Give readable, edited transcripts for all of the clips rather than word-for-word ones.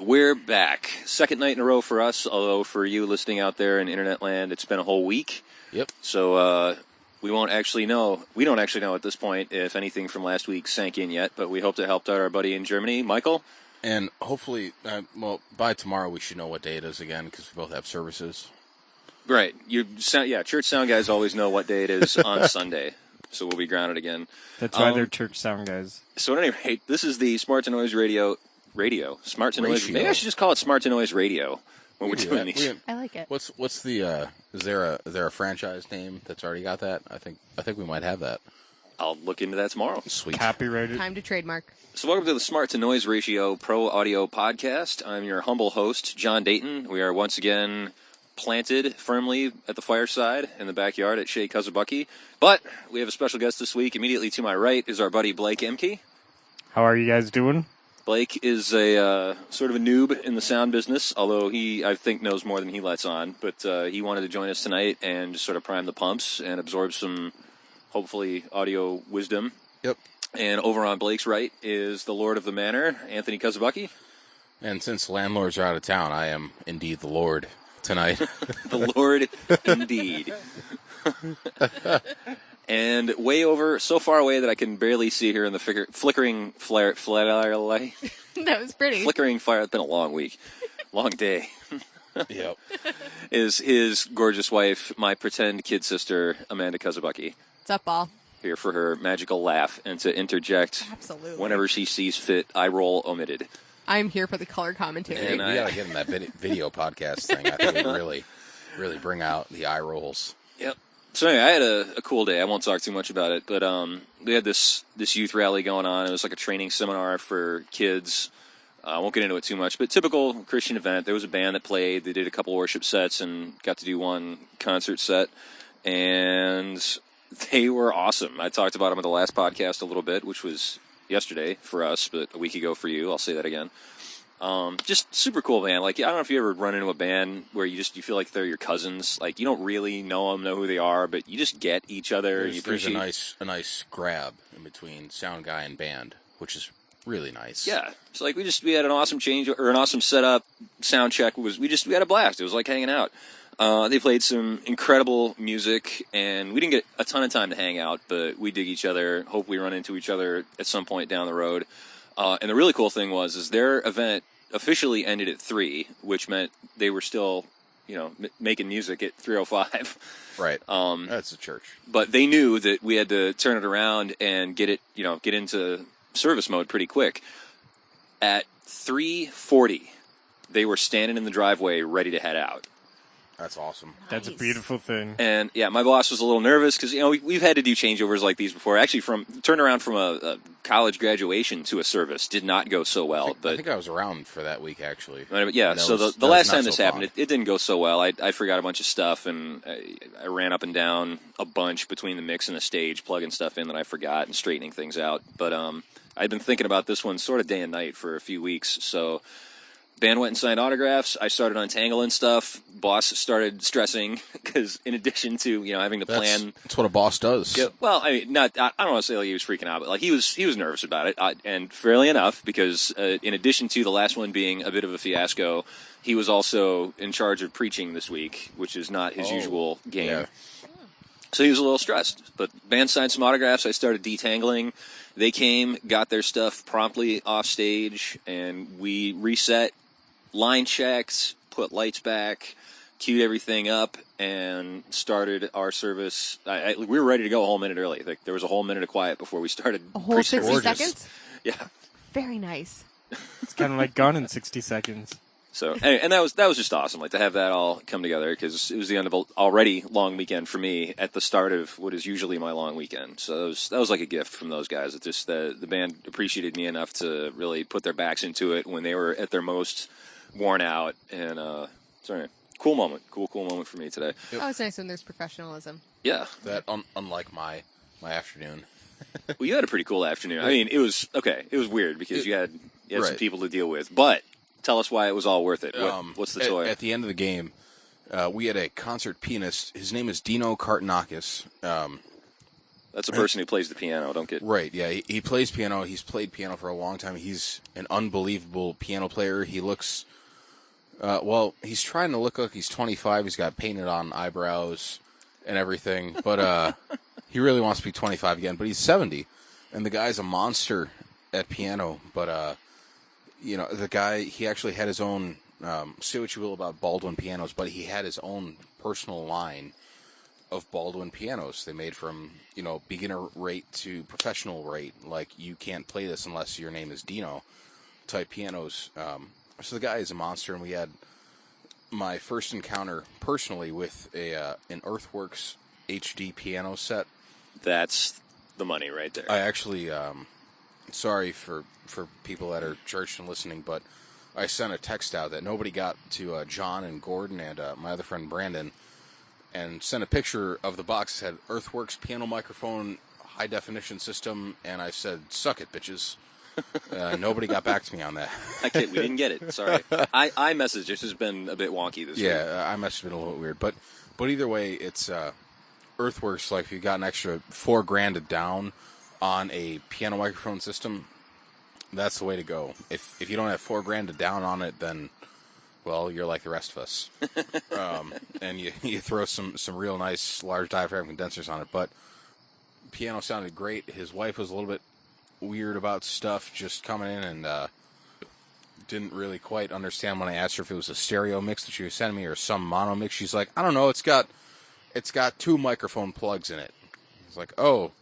we're back. Second night in a row for us, although for you listening out there in internet land, it's been a whole week. Yep. So we don't actually know at this point if anything from last week sank in yet, but we hope to help out our buddy in Germany, Michael. And hopefully, by tomorrow we should know what day it is again, because we both have services. Right. Church sound guys always know what day it is on Sunday, so we'll be grounded again. That's why they're church sound guys. So at any rate, this is the Smart to Noise Radio. Smart to Noise. Maybe I should just call it Smart to Noise Radio when we're doing these. I like it. What's the? Is there a franchise name that's already got that? I think we might have that. I'll look into that tomorrow. Sweet. Copyrighted. Time to trademark. So welcome to the Smart to Noise Ratio Pro Audio Podcast. I'm your humble host, Jon Dayton. We are once again planted firmly at the fireside in the backyard at Anthony Kosobucki. But we have a special guest this week. Immediately to my right is our buddy Blake Emkhe. How are you guys doing? Blake is a sort of a noob in the sound business, although he, I think, knows more than he lets on. But he wanted to join us tonight and just sort of prime the pumps and absorb some, hopefully, audio wisdom. Yep. And over on Blake's right is the Lord of the Manor, Anthony Kosobucki. And since landlords are out of town, I am indeed the Lord tonight. The Lord, indeed. And so far away that I can barely see her in the flickering flare light. That was pretty. Flickering fire. It's been a long week. Long day. Yep. Is his gorgeous wife, my pretend kid sister, Amanda Kosobucki. What's up, all? Here for her magical laugh and to interject Absolutely. whenever she sees fit, eye roll omitted. I'm here for the color commentary. And we gotta get in that video podcast thing. I think we really bring out the eye rolls. Yep. So anyway, I had a cool day. I won't talk too much about it, but we had this youth rally going on. It was like a training seminar for kids. I won't get into it too much, but typical Christian event. There was a band that played. They did a couple worship sets and got to do one concert set, and they were awesome. I talked about them at the last podcast a little bit, which was yesterday for us, but a week ago for you. I'll say that again. Just super cool band. Like, I don't know if you ever run into a band where you feel like they're your cousins. Like, you don't really know who they are, but you just get each other. There's a nice grab in between sound guy and band, which is really nice. Yeah. It's like we had an awesome an awesome setup. Sound check we had a blast. It was like hanging out. They played some incredible music, and we didn't get a ton of time to hang out, but we dig each other. Hope we run into each other at some point down the road. And the really cool thing is their event officially ended at 3, which meant they were still, making music at 3:05. Right. That's a church. But they knew that we had to turn it around and get into service mode pretty quick. At 3:40, they were standing in the driveway ready to head out. That's awesome. That's a beautiful thing. And yeah, my boss was a little nervous because we've had to do changeovers like these before. Actually, from turnaround from a college graduation to a service did not go so well. I think I was around for that week actually. Yeah. So the last time this happened, it didn't go so well. I forgot a bunch of stuff, and I ran up and down a bunch between the mix and the stage, plugging stuff in that I forgot and straightening things out. But I'd been thinking about this one sort of day and night for a few weeks. So band went and signed autographs. I started untangling stuff. Boss started stressing because, in addition to having to plan, that's what a boss does. Yeah, well, I mean, I don't want to say like he was freaking out, but like he was nervous about it, and fairly enough because in addition to the last one being a bit of a fiasco, he was also in charge of preaching this week, which is not his usual game. Yeah. So he was a little stressed. But band signed some autographs. I started detangling. They came, got their stuff promptly off stage, and we reset. Line checks, put lights back, queued everything up, and started our service. We were ready to go a whole minute early. Like, there was a whole minute of quiet before we started. A whole 60 seconds? Yeah. Very nice. It's kind of like Gone in 60 Seconds. So, and that was just awesome, like to have that all come together, because it was the end of an already long weekend for me at the start of what is usually my long weekend. So that was like a gift from those guys. It just the band appreciated me enough to really put their backs into it when they were at their most worn out, and cool moment for me today. Yep. Oh, it's nice when there's professionalism. Yeah, that unlike my afternoon. Well, you had a pretty cool afternoon. I mean, it was okay. It was weird because you had right. some people to deal with, but tell us why it was all worth it. What's the toy? At the end of the game, we had a concert pianist. His name is Dino Kartanakis. That's a person who plays the piano. Don't get Right, yeah, he plays piano. He's played piano for a long time. He's an unbelievable piano player. He looks, he's trying to look like he's 25. He's got painted on eyebrows and everything, but he really wants to be 25 again. But he's 70, and the guy's a monster at piano. But, the guy, he actually had his own, say what you will about Baldwin pianos, but he had his own personal line of Baldwin pianos. They made from, beginner rate to professional rate. Like, you can't play this unless your name is Dino type pianos. So the guy is a monster, and we had my first encounter personally with an Earthworks HD piano set. That's the money right there. I actually, sorry for people that are churched and listening, but I sent a text out that nobody got to John and Gordon and my other friend Brandon, and sent a picture of the box that had Earthworks piano microphone, high definition system, and I said, "Suck it, bitches." Nobody got back to me on that. We didn't get it. Sorry. I messaged. This has been a bit wonky this week. Yeah, iMessage has been a little bit weird, but either way, it's Earthworks. Like, if you got an extra $4,000 down on a piano microphone system, that's the way to go. If you don't have $4,000 down on it, then, well, you're like the rest of us. And you throw some real nice large diaphragm condensers on it. But piano sounded great. His wife was a little bit weird about stuff, just coming in and didn't really quite understand when I asked her if it was a stereo mix that she was sending me or some mono mix. She's like, I don't know, it's got 2 microphone plugs in it. It's like, oh,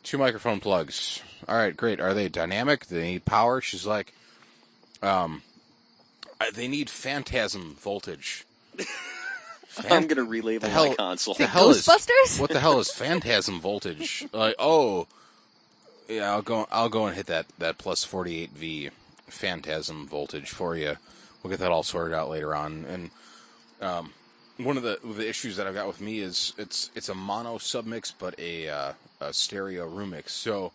2 microphone plugs. All right, great. Are they dynamic? Do they need power? She's like, they need phantasm voltage. I'm gonna relabel my console. Is it Ghostbusters? What the hell is phantasm voltage? Like, oh, yeah, I'll go and hit that plus 48V phantasm voltage for you. We'll get that all sorted out later on. And one of the issues that I've got with me is it's a mono submix, but a stereo room mix. So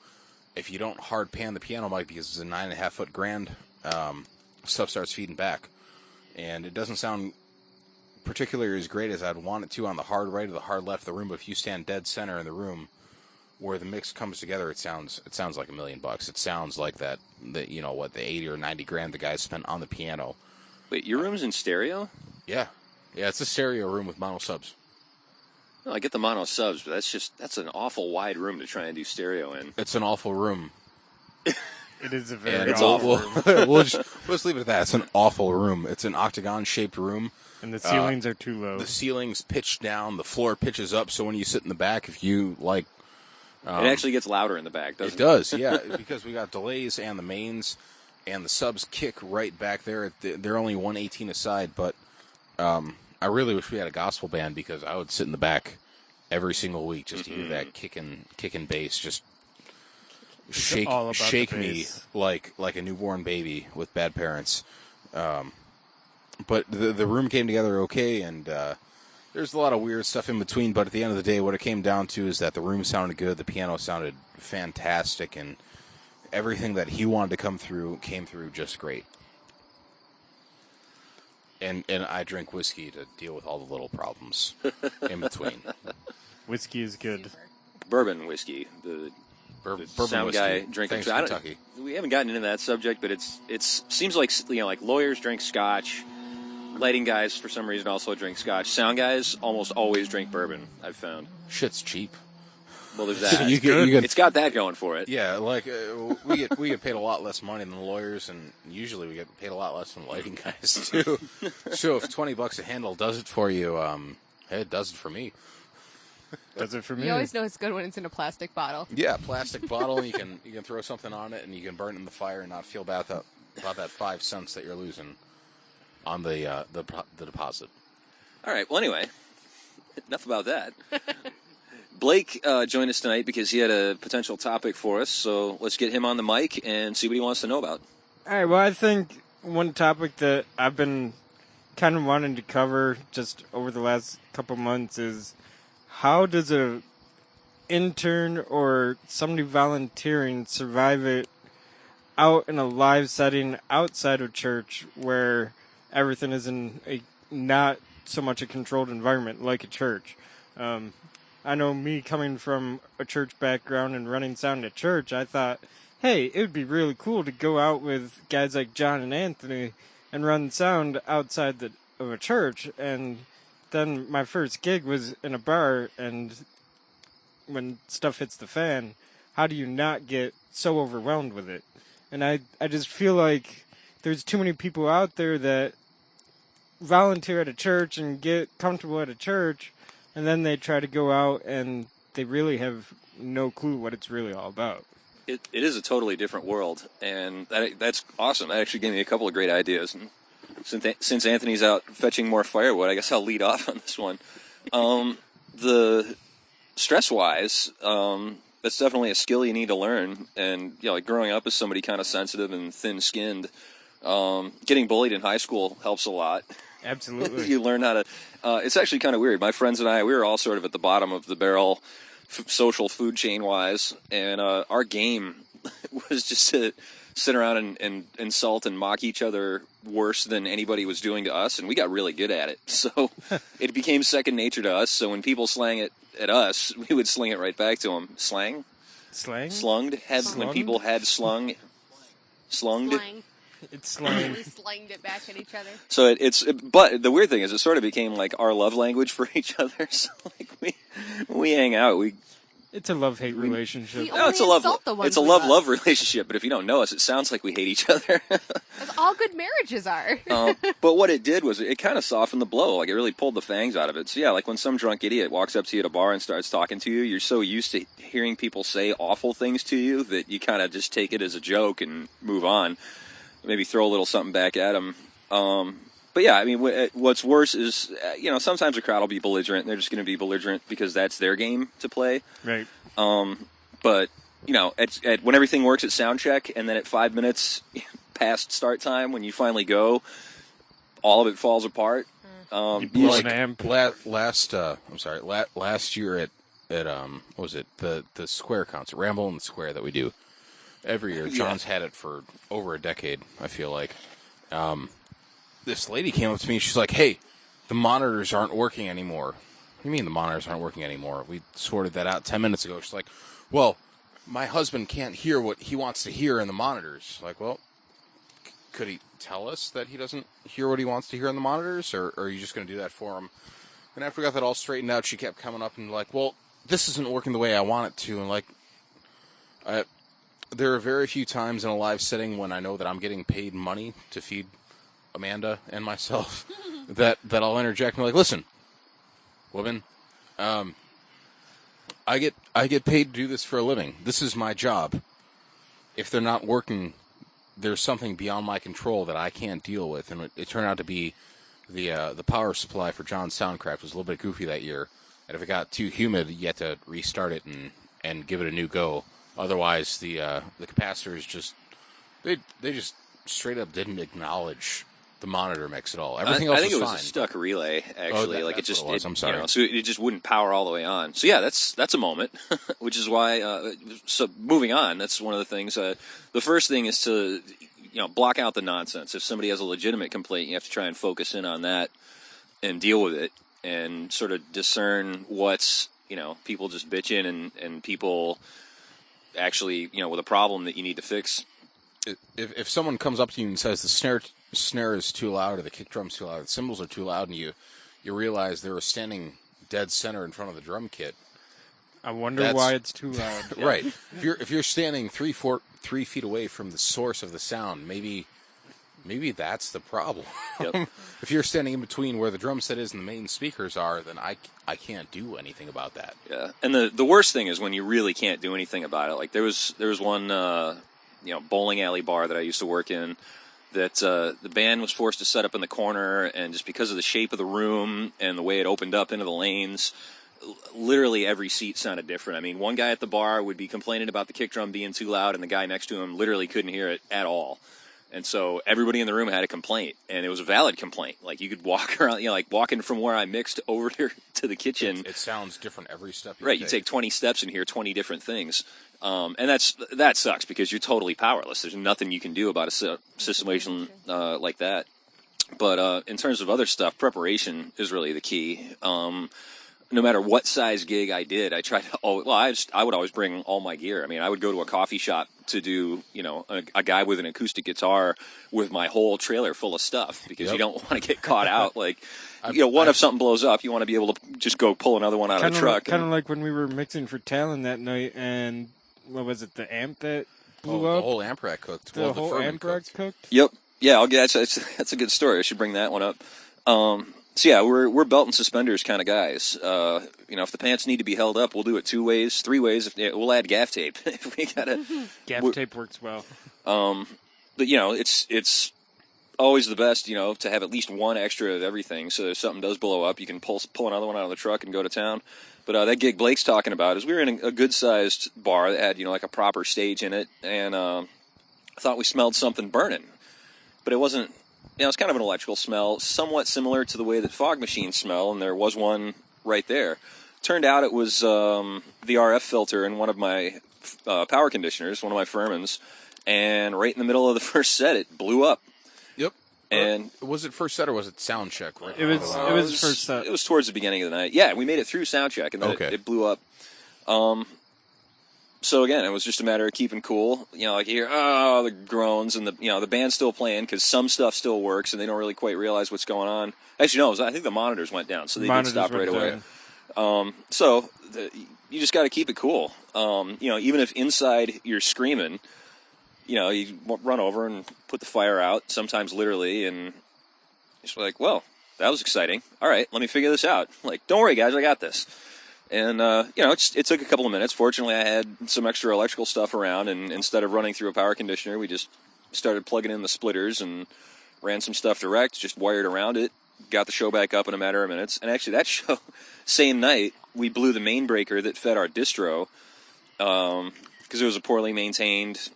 if you don't hard pan the piano mic because it's a 9.5 foot grand, stuff starts feeding back, and it doesn't sound particularly as great as I'd want it to on the hard right or the hard left of the room. But if you stand dead center in the room where the mix comes together, it sounds like $1 million. It sounds like the 80 or 90 grand the guy spent on the piano. Wait, your room's in stereo? Yeah, it's a stereo room with mono subs. No, I get the mono subs, but that's an awful wide room to try and do stereo in. It's an awful room. It is a very It's awful room. We'll just leave it at that. It's an awful room. It's an octagon-shaped room. And the ceilings are too low. The ceiling's pitched down. The floor pitches up, so when you sit in the back, if you like... it actually gets louder in the back, doesn't it? It does, yeah, because we got delays and the mains, and the subs kick right back there. They're only 118 aside, but I really wish we had a gospel band because I would sit in the back every single week just to hear that kicking bass just shake me like a newborn baby with bad parents. But the room came together okay, and there's a lot of weird stuff in between, but at the end of the day, what it came down to is that the room sounded good, the piano sounded fantastic, and everything that he wanted to come through came through just great. And I drink whiskey to deal with all the little problems in between. Whiskey is good. Bourbon whiskey. The Bourbon sound whiskey. guy drinking. Thanks, Kentucky. We haven't gotten into that subject, but it seems like like lawyers drink scotch. Lighting guys, for some reason, also drink scotch. Sound guys almost always drink bourbon, I've found. Shit's cheap. Well, there's that. It's got that going for it. Yeah, like we get paid a lot less money than lawyers, and usually we get paid a lot less than lighting guys too. So if $20 a handle does it for you, hey, it does it for me. Does it for me? You always know it's good when it's in a plastic bottle. Yeah, plastic bottle. You can throw something on it, and you can burn it in the fire and not feel bad about that 5 cents that you're losing on the deposit. All right. Well, anyway, enough about that. Blake joined us tonight because he had a potential topic for us. So let's get him on the mic and see what he wants to know about. All right. Well, I think one topic that I've been kind of wanting to cover just over the last couple months is how does a intern or somebody volunteering survive it out in a live setting outside of church where everything is in a not so much a controlled environment like a church. I know me coming from a church background and running sound at church, I thought, hey, it would be really cool to go out with guys like Jon and Anthony and run sound outside of a church. And then my first gig was in a bar, and when stuff hits the fan, how do you not get so overwhelmed with it? And I just feel like there's too many people out there that volunteer at a church and get comfortable at a church, and then they try to go out and they really have no clue what it's really all about. It is a totally different world, and that's awesome. That actually gave me a couple of great ideas. And since Anthony's out fetching more firewood, I guess I'll lead off on this one. The stress-wise, that's definitely a skill you need to learn. And like growing up as somebody kind of sensitive and thin-skinned, getting bullied in high school helps a lot. Absolutely. You learn how to. It's actually kind of weird. My friends and I, we were all sort of at the bottom of the barrel, social food chain-wise, and our game was just to sit around and insult and mock each other worse than anybody was doing to us, and we got really good at it. So it became second nature to us. So when people slang it at us, we would sling it right back to them. Slang? Slunged? When people had slunged? Slang. It's slang. We slanged it back at each other. So but the weird thing is, it sort of became like our love language for each other. So like when we hang out, it's a love-hate relationship. It's a love-love relationship. But if you don't know us, it sounds like we hate each other. That's all good marriages are. But what it did was it kind of softened the blow. Like it really pulled the fangs out of it. So yeah, like when some drunk idiot walks up to you at a bar and starts talking to you, you're so used to hearing people say awful things to you that you kind of just take it as a joke and move on. Maybe throw a little something back at them. But yeah, I mean, what's worse is, sometimes a crowd will be belligerent, and they're just going to be belligerent because that's their game to play. Right. But, when everything works at sound check, and then at 5 minutes past start time, when you finally go, all of it falls apart. Last year at what was it, the Square concert, Ramble in the Square that we do every year. John's had it for over a decade, I feel like. This lady came up to me and she's like, hey, the monitors aren't working anymore. What do you mean the monitors aren't working anymore? We sorted that out 10 minutes ago. She's like, well, my husband can't hear what he wants to hear in the monitors. Like, well, could he tell us that he doesn't hear what he wants to hear in the monitors, or are you just going to do that for him? And after we got that all straightened out, she kept coming up and like, well, this isn't working the way I want it to. And like, there are very few times in a live setting when I know that I'm getting paid money to feed Amanda and myself that I'll interject and be like, listen, woman, I get paid to do this for a living. This is my job. If they're not working, there's something beyond my control that I can't deal with. And it turned out to be the power supply for John's Soundcraft was a little bit goofy that year. And if it got too humid, you had to restart it and give it a new go. Otherwise, the capacitors just they just straight up didn't acknowledge the monitor mix at all. Everything else was fine. I think it was a stuck relay, actually. I'm sorry. So it just wouldn't power all the way on. So yeah, that's a moment, which is why. So moving on, that's one of the things. The first thing is to block out the nonsense. If somebody has a legitimate complaint, you have to try and focus in on that and deal with it, and sort of discern what's people just bitching and people actually with a problem that you need to fix. If someone comes up to you and says the snare is too loud or the kick drum's too loud, the cymbals are too loud, and you realize they were standing dead center in front of the drum kit, I wonder why it's too loud. Right. If you're standing 3 feet away from the source of the sound, maybe that's the problem. Yep. If you're standing in between where the drum set is and the main speakers are, then I can't do anything about that. Yeah. And the worst thing is when you really can't do anything about it. Like there was one bowling alley bar that I used to work in that the band was forced to set up in the corner, and just because of the shape of the room and the way it opened up into the lanes, literally every seat sounded different. I mean, one guy at the bar would be complaining about the kick drum being too loud, and the guy next to him literally couldn't hear it at all. And so everybody in the room had a complaint, and it was a valid complaint. Like you could walk around, like walking from where I mixed over to the kitchen. It sounds different every step you take. Right, you take 20 steps and hear 20 different things. And that sucks because you're totally powerless. There's nothing you can do about a situation like that. But in terms of other stuff, preparation is really the key. no matter what size gig I did, I tried to. I would always bring all my gear. I mean, I would go to a coffee shop to do, a guy with an acoustic guitar with my whole trailer full of stuff because you don't want to get caught out. Like, if something blows up, you want to be able to just go pull another one out of the truck. Kind of like when we were mixing for Talon that night, and what was it, the amp that blew up? The whole amp rack cooked. The whole amp rack cooked? Yep. Yeah, that's a good story. I should bring that one up. So yeah, we're belt and suspenders kind of guys. If the pants need to be held up, we'll do it 2 ways, 3 ways. We'll add gaff tape if we gotta. Gaff tape works well. But it's always the best, to have at least one extra of everything. So if something does blow up, you can pull another one out of the truck and go to town. But that gig Blake's talking about is we were in a good-sized bar that had like a proper stage in it, and I thought we smelled something burning, but it wasn't. It's kind of an electrical smell, somewhat similar to the way that fog machines smell, and there was one right there. Turned out it was the RF filter in one of my power conditioners, one of my Furmans, and right in the middle of the first set, it blew up. Yep. And was it first set or was it sound check? Right? It was first set. It was towards the beginning of the night. Yeah, we made it through sound check, and then it blew up. So again, it was just a matter of keeping cool. Like you hear, the groans, and the band's still playing because some stuff still works, and they don't really quite realize what's going on. Actually, no, I think the monitors went down, so they did stop right away. So you just got to keep it cool. Even if inside you're screaming, you run over and put the fire out, sometimes literally, and it's like, well, that was exciting. All right, let me figure this out. Like, don't worry, guys, I got this. And, it took a couple of minutes. Fortunately, I had some extra electrical stuff around, and instead of running through a power conditioner, we just started plugging in the splitters and ran some stuff direct, just wired around it, got the show back up in a matter of minutes. And actually, that show, same night, we blew the main breaker that fed our distro, because it was a poorly maintained,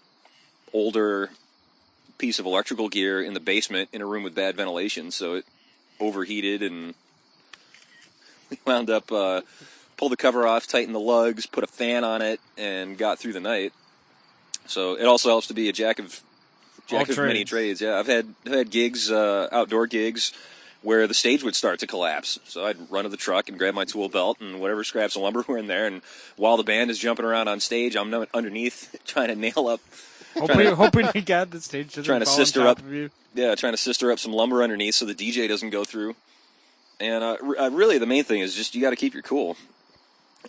older piece of electrical gear in the basement in a room with bad ventilation, so it overheated, and we wound up... pulled the cover off, tightened the lugs, put a fan on it, and got through the night. So it also helps to be a jack of many trades. Yeah, I've had gigs, outdoor gigs, where the stage would start to collapse. So I'd run to the truck and grab my tool belt and whatever scraps of lumber were in there, and while the band is jumping around on stage, I'm underneath trying to nail up. Hoping you got the stage doesn't trying to fall sister on top up. of you. Yeah, trying to sister up some lumber underneath so the DJ doesn't go through. And really, the main thing is just you got to keep your cool.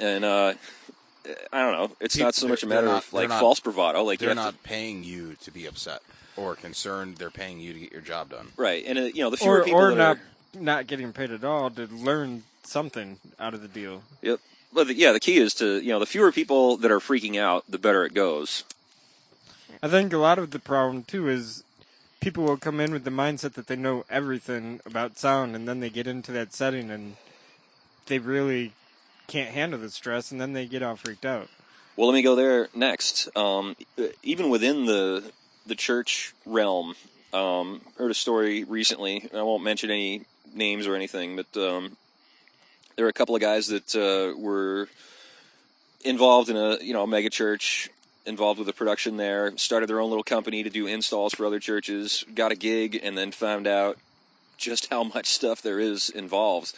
And I don't know. It's not so much a matter of false bravado. Like they're not paying you to be upset or concerned. They're paying you to get your job done. Right. And the fewer people or not getting paid at all to learn something out of the deal. Yep. But the key is to the fewer people that are freaking out, the better it goes. I think a lot of the problem too is people will come in with the mindset that they know everything about sound, and then they get into that setting and they really can't handle the stress, and then they get all freaked out. Well, let me go there next. Even within the church realm, heard a story recently. I won't mention any names or anything, but there were a couple of guys that were involved in a mega church, involved with the production there, started their own little company to do installs for other churches, got a gig, and then found out just how much stuff there is involved.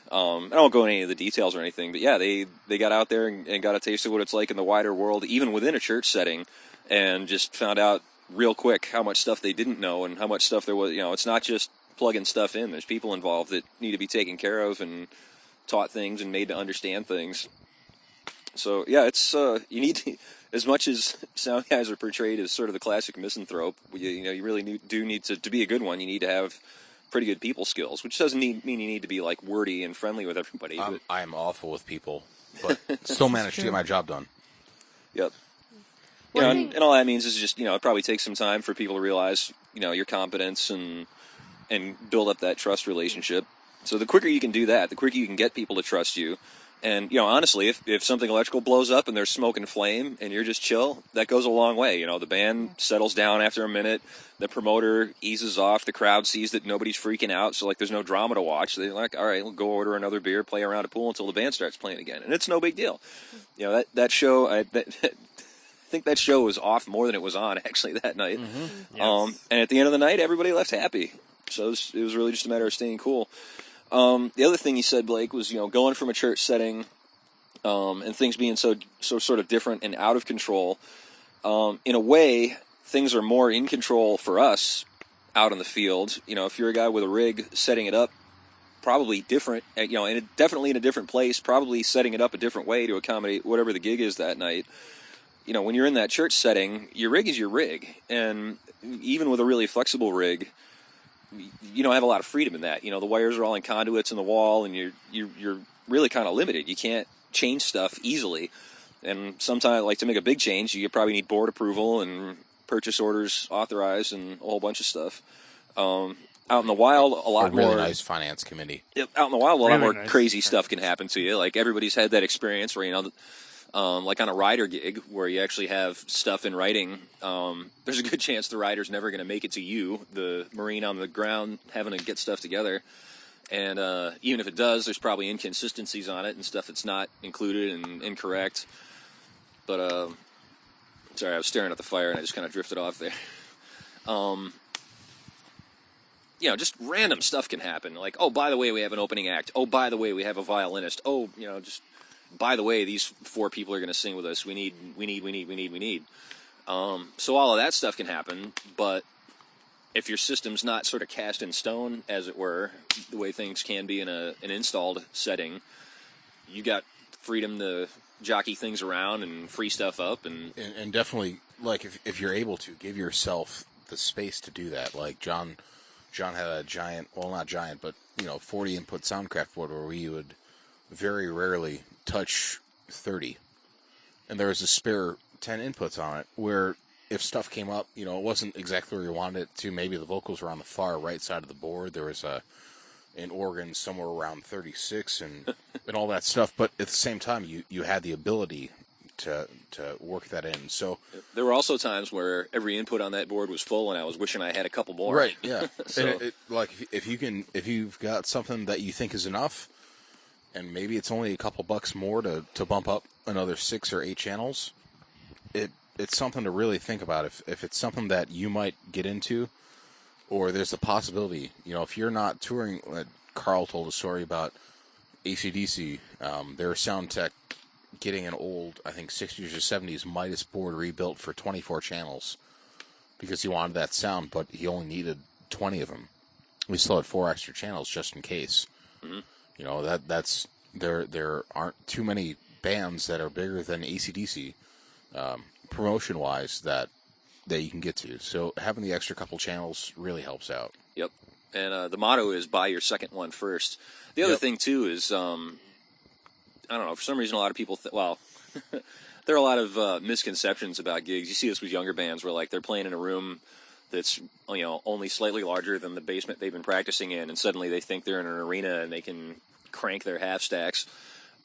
I won't go into any of the details or anything, but yeah, they got out there and got a taste of what it's like in the wider world, even within a church setting, and just found out real quick how much stuff they didn't know and how much stuff there was. It's not just plugging stuff in. There's people involved that need to be taken care of and taught things and made to understand things. So yeah, it's you need to, as much as sound guys are portrayed as sort of the classic misanthrope, you really do need to be a good one. You need to have pretty good people skills, which doesn't mean you need to be like wordy and friendly with everybody. I am awful with people, but still managed to get my job done. Yep. And all that means is just it probably takes some time for people to realize your competence and build up that trust relationship. So the quicker you can do that, the quicker you can get people to trust you. And honestly, if something electrical blows up and there's smoke and flame and you're just chill, that goes a long way. The band settles down after a minute, the promoter eases off, the crowd sees that nobody's freaking out, so there's no drama to watch. They're like, all right, we'll go order another beer, play around a pool until the band starts playing again, and it's no big deal. That show, I think that show was off more than it was on actually that night. Mm-hmm. Yes. And at the end of the night, everybody left happy. So it was really just a matter of staying cool. The other thing you said, Blake, was, going from a church setting and things being so sort of different and out of control. In a way, things are more in control for us out in the field. If you're a guy with a rig setting it up, probably different, and definitely in a different place, probably setting it up a different way to accommodate whatever the gig is that night. When you're in that church setting, your rig is your rig, and even with a really flexible rig, you don't have a lot of freedom in that. The wires are all in conduits in the wall, and you're really kind of limited. You can't change stuff easily, and sometimes, like, to make a big change, you probably need board approval and purchase orders authorized and a whole bunch of stuff. Out in the wild, a lot really more nice finance committee. Yep, out in the wild, a lot Really more nice crazy stuff can happen to you. Like, everybody's had that experience where, like on a rider gig where you actually have stuff in writing. There's a good chance the rider's never going to make it to you, the Marine on the ground, having to get stuff together. And even if it does, there's probably inconsistencies on it and stuff that's not included and incorrect. But, sorry, I was staring at the fire and I just kind of drifted off there. Just random stuff can happen. Like, oh, by the way, we have an opening act. Oh, by the way, we have a violinist. Oh, just by the way, these 4 people are going to sing with us. We need. So all of that stuff can happen, but if your system's not sort of cast in stone, as it were, the way things can be in an installed setting, you got freedom to jockey things around and free stuff up. And definitely, like, if you're able to, give yourself the space to do that. Like, John had a giant, well, not giant, but, 40 input Soundcraft board where we would very rarely touch 30. And there was a spare 10 inputs on it where if stuff came up, it wasn't exactly where you wanted it to. Maybe the vocals were on the far right side of the board. There was an organ somewhere around 36 and all that stuff. But at the same time, you had the ability to work that in. So there were also times where every input on that board was full, and I was wishing I had a couple more. Right. Yeah. So, like if you've got something that you think is enough, and maybe it's only a couple bucks more to bump up another 6 or 8 channels, it's something to really think about. If it's something that you might get into, or there's a possibility, if you're not touring. Carl told a story about AC/DC. Their sound tech getting an old, I think 60s or 70s Midas board rebuilt for 24 channels because he wanted that sound, but he only needed 20 of them. We still had 4 extra channels just in case. Mm-hmm. That's there aren't too many bands that are bigger than AC/DC promotion-wise that you can get to. So having the extra couple channels really helps out. Yep. And the motto is buy your second one first. The other thing, too, is I don't know, for some reason a lot of people, there are a lot of misconceptions about gigs. You see this with younger bands where, like, they're playing in a room that's, only slightly larger than the basement they've been practicing in, and suddenly they think they're in an arena and they can crank their half stacks.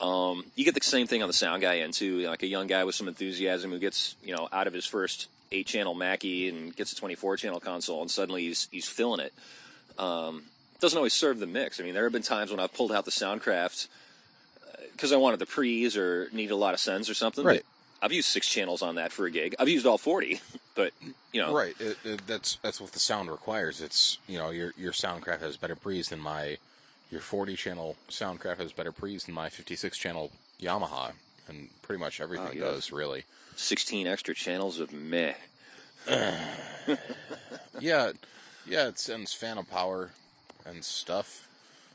You get the same thing on the sound guy end, too. Like a young guy with some enthusiasm who gets, out of his first 8-channel Mackie and gets a 24-channel console, and suddenly he's filling it. Doesn't always serve the mix. I mean, there have been times when I've pulled out the Soundcraft because I wanted the pre's or needed a lot of sends or something. Right. I've used 6 channels on that for a gig. I've used all 40, but, Right. That's what the sound requires. It's, your Soundcraft has better pre's than your 40-channel Soundcraft has better pre's than my 56-channel Yamaha, and pretty much everything does, really. 16 extra channels of meh. Yeah, it sends phantom power and stuff.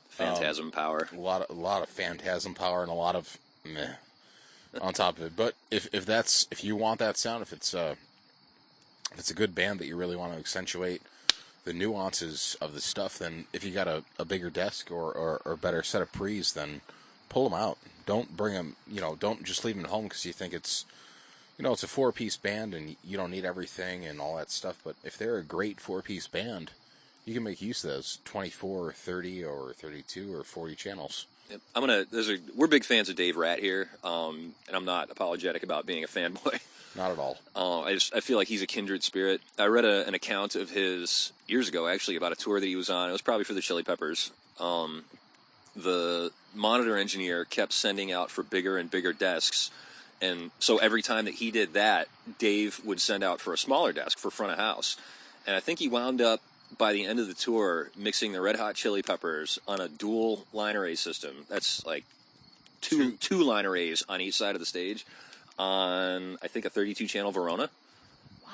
Phantasm power. A lot of phantasm power and a lot of meh on top of it. But if you want that sound, if it's a good band that you really want to accentuate the nuances of the stuff, then if you got a bigger desk or better set of pre's, then pull them out. Don't bring them. Don't just leave them at home because you think it's it's a 4-piece band and you don't need everything and all that stuff. But if they're a great 4-piece band, you can make use of those 24 or 30 or 32 or 40 channels. Yep. We're big fans of Dave Ratt here, and I'm not apologetic about being a fanboy. Not at all. I feel like he's a kindred spirit. I read an account of his years ago, actually, about a tour that he was on. It was probably for the Chili Peppers. The monitor engineer kept sending out for bigger and bigger desks. And so every time that he did that, Dave would send out for a smaller desk for front of house. And I think he wound up by the end of the tour, mixing the Red Hot Chili Peppers on a dual line array system. That's like two line arrays on each side of the stage on, I think, a 32-channel Verona.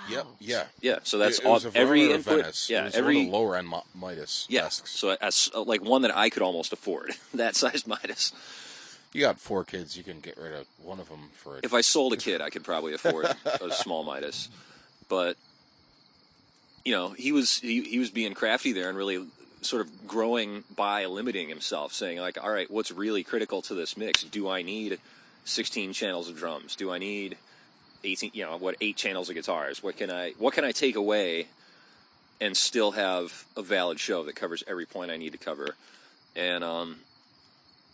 Yep. Yeah. Yeah. So that's it was a every Verona or input. Venice. Yeah. It was every one of the lower end Midas desks. So that's like one that I could almost afford. That sized Midas. You got 4 kids. You can get rid of one of them for it. If I sold a kid, I could probably afford a small Midas. But he was being crafty there and really sort of growing by limiting himself, saying like, all right, what's really critical to this mix? Do I need 16 channels of drums? Do I need 18, 8 channels of guitars? What can I take away and still have a valid show that covers every point I need to cover? And,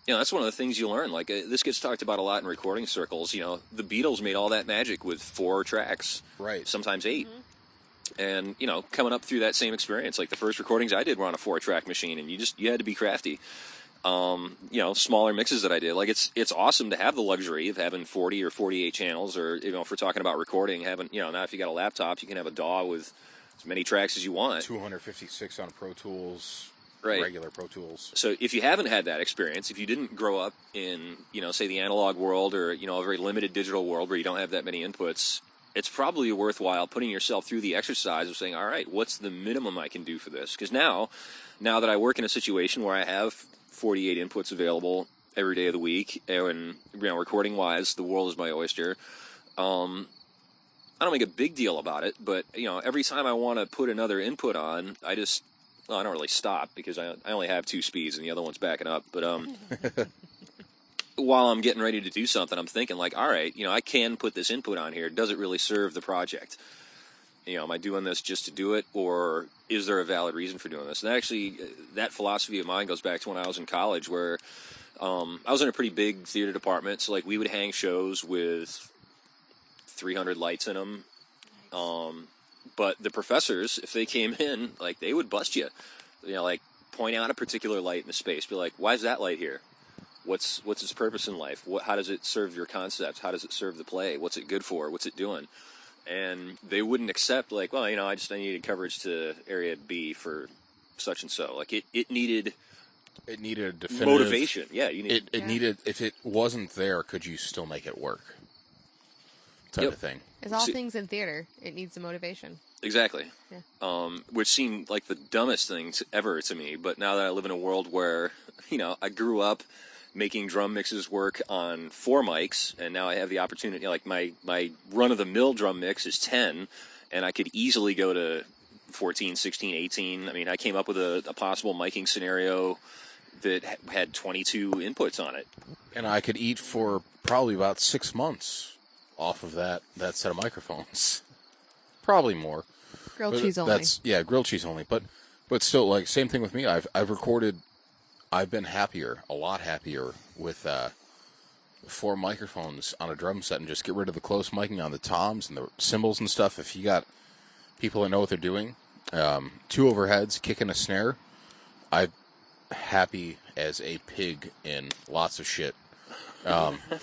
that's one of the things you learn. Like, this gets talked about a lot in recording circles. The Beatles made all that magic with 4 tracks. Right. Sometimes 8. Mm-hmm. And, coming up through that same experience, like the first recordings I did were on a 4-track machine, and you had to be crafty. Smaller mixes that I did, like it's awesome to have the luxury of having 40 or 48 channels, or if we're talking about recording, having now if you got a laptop, you can have a DAW with as many tracks as you want. 256 on Pro Tools, right? Regular Pro Tools. So if you haven't had that experience, if you didn't grow up in say the analog world, or a very limited digital world where you don't have that many inputs, it's probably worthwhile putting yourself through the exercise of saying, all right, what's the minimum I can do for this? Because now that I work in a situation where I have 48 inputs available every day of the week, and recording wise, the world is my oyster. I don't make a big deal about it, but every time I want to put another input on, I don't really stop, because I only have 2 speeds and the other one's backing up. But while I'm getting ready to do something, I'm thinking like, all right, I can put this input on here. Does it really serve the project? Am I doing this just to do it, or is there a valid reason for doing this? And actually, that philosophy of mine goes back to when I was in college, where I was in a pretty big theater department. So like we would hang shows with 300 lights in them. But the professors, if they came in, like they would bust you, like point out a particular light in the space, be like, why is that light here? What's its purpose in life? How does it serve your concept? How does it serve the play? What's it good for? What's it doing? And they wouldn't accept like, well, I needed coverage to area B for such and so. Like it needed a definitive motivation. Yeah, you need it needed. If it wasn't there, could you still make it work? Type of thing. As all things in theater, it needs a motivation. Exactly. Yeah. Which seemed like the dumbest thing ever to me. But now that I live in a world where, I grew up making drum mixes work on 4 mics, and now I have the opportunity, like my run-of-the-mill drum mix is 10, and I could easily go to 14, 16, 18. I mean, I came up with a possible miking scenario that had 22 inputs on it. And I could eat for probably about 6 months off of that set of microphones. Probably more. Grilled cheese only. Grilled cheese only. But still, like, same thing with me. I've been a lot happier with 4 microphones on a drum set, and just get rid of the close miking on the toms and the cymbals and stuff. If you got people that know what they're doing, 2 overheads, kicking a snare, I'm happy as a pig in lots of shit.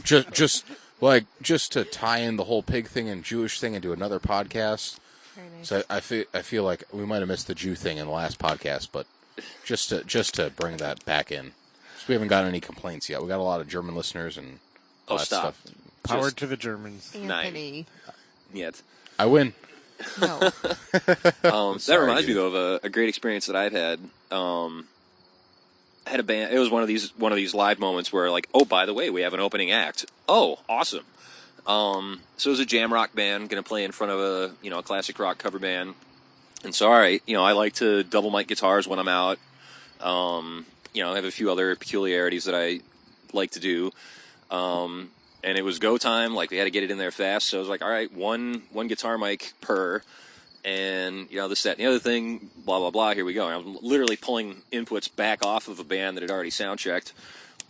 Just to tie in the whole pig thing and Jewish thing into another podcast. Very nice. So I feel like we might have missed the Jew thing in the last podcast, but just to bring that back in. So we haven't gotten any complaints yet. We got a lot of German listeners and all that stuff. Power to the Germans. Anthony. Yet. I win. No. That reminds me though of a great experience that I've had. I had a band. It was one of these live moments where, like, oh, by the way, we have an opening act. Oh, awesome. So it was a jam rock band going to play in front of a classic rock cover band. And so, all right, I like to double mic guitars when I'm out. I have a few other peculiarities that I like to do. And it was go time. Like, we had to get it in there fast. So I was like, all right, one guitar mic per. And, this, that, and the other thing, blah, blah, blah, here we go. And I was literally pulling inputs back off of a band that had already sound checked.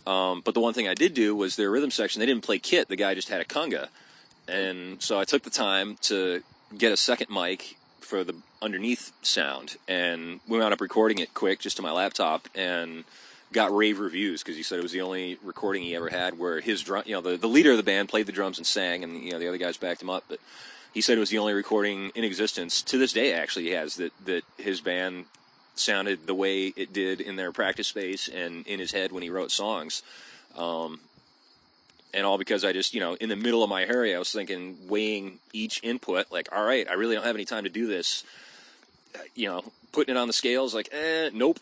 But the one thing I did do was their rhythm section, they didn't play kit. The guy just had a conga. And so I took the time to get a second mic for the underneath sound. And we wound up recording it quick just to my laptop and got rave reviews, because he said it was the only recording he ever had where his drum, the leader of the band played the drums and sang, and, the other guys backed him up. But he said it was the only recording in existence to this day. Actually, he has that his band sounded the way it did in their practice space and in his head when he wrote songs. And all because I just, in the middle of my hurry, I was thinking, weighing each input, like, all right, I really don't have any time to do this. Putting it on the scales, like, nope,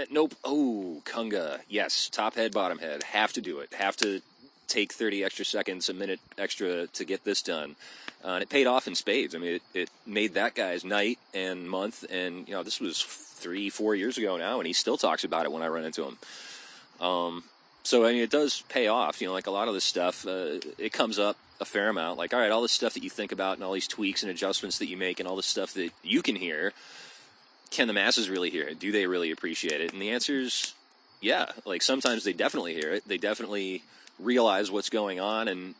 nope. Oh, conga, yes, top head, bottom head, have to do it. Have to take 30 extra seconds, a minute extra to get this done. And it paid off in spades. I mean, it made that guy's night and month, and, this was 3-4 years ago now, and he still talks about it when I run into him. So, I mean, it does pay off. Like a lot of this stuff, it comes up a fair amount. Like, all right, all this stuff that you think about and all these tweaks and adjustments that you make and all this stuff that you can hear, can the masses really hear it? Do they really appreciate it? And the answer is, yeah. Like, sometimes they definitely hear it. They definitely realize what's going on. And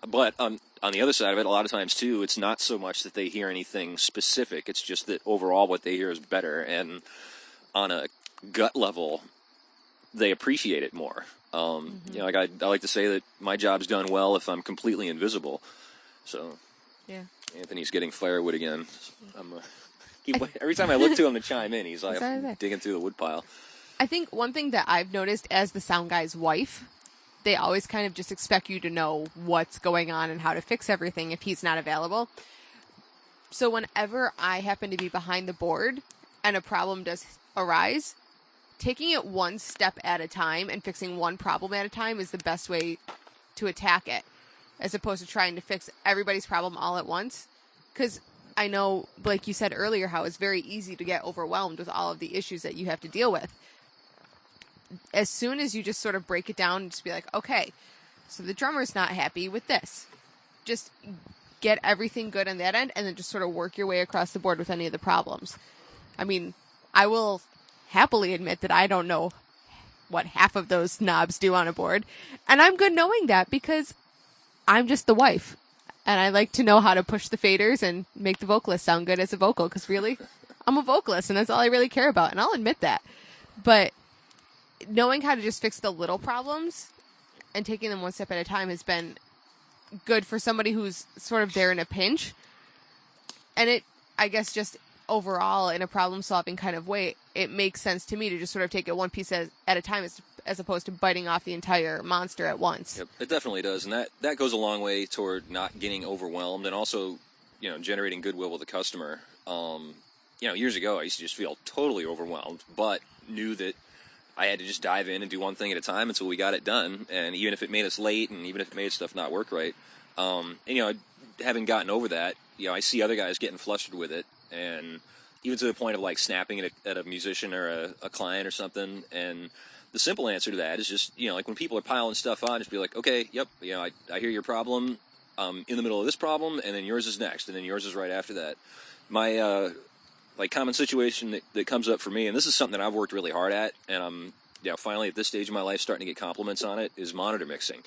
but on the other side of it, a lot of times, too, it's not so much that they hear anything specific. It's just that overall what they hear is better. And on a gut level, they appreciate it more. Like I like to say that my job's done well if I'm completely invisible. So, yeah. Anthony's getting firewood again. Every time I look to him to chime in, he's like digging through the wood pile. I think one thing that I've noticed as the sound guy's wife, they always kind of just expect you to know what's going on and how to fix everything if he's not available. So whenever I happen to be behind the board and a problem does arise, taking it one step at a time and fixing one problem at a time is the best way to attack it, as opposed to trying to fix everybody's problem all at once. Because I know, like you said earlier, how it's very easy to get overwhelmed with all of the issues that you have to deal with. As soon as you just sort of break it down and just be like, okay, so the drummer's not happy with this. Just get everything good on that end and then just sort of work your way across the board with any of the problems. I mean, I will happily admit that I don't know what half of those knobs do on a board. And I'm good knowing that because I'm just the wife. And I like to know how to push the faders and make the vocalist sound good as a vocal. Because really, I'm a vocalist and that's all I really care about. And I'll admit that. But knowing how to just fix the little problems and taking them one step at a time has been good for somebody who's sort of there in a pinch. And it, I guess, just overall in a problem-solving kind of way, it makes sense to me to just sort of take it one piece at a time as opposed to biting off the entire monster at once. Yep, it definitely does, and that goes a long way toward not getting overwhelmed and also, generating goodwill with the customer. Years ago, I used to just feel totally overwhelmed, but knew that I had to just dive in and do one thing at a time until we got it done, and even if it made us late and even if it made stuff not work right, having gotten over that, I see other guys getting flustered with it, and even to the point of like snapping at a musician or a client or something. And the simple answer to that is just, like when people are piling stuff on, just be like, okay, yep, I hear your problem. In the middle of this problem, and then yours is next, and then yours is right after that. My common situation that comes up for me, and this is something that I've worked really hard at, and I'm finally at this stage of my life starting to get compliments on it, is monitor mixing.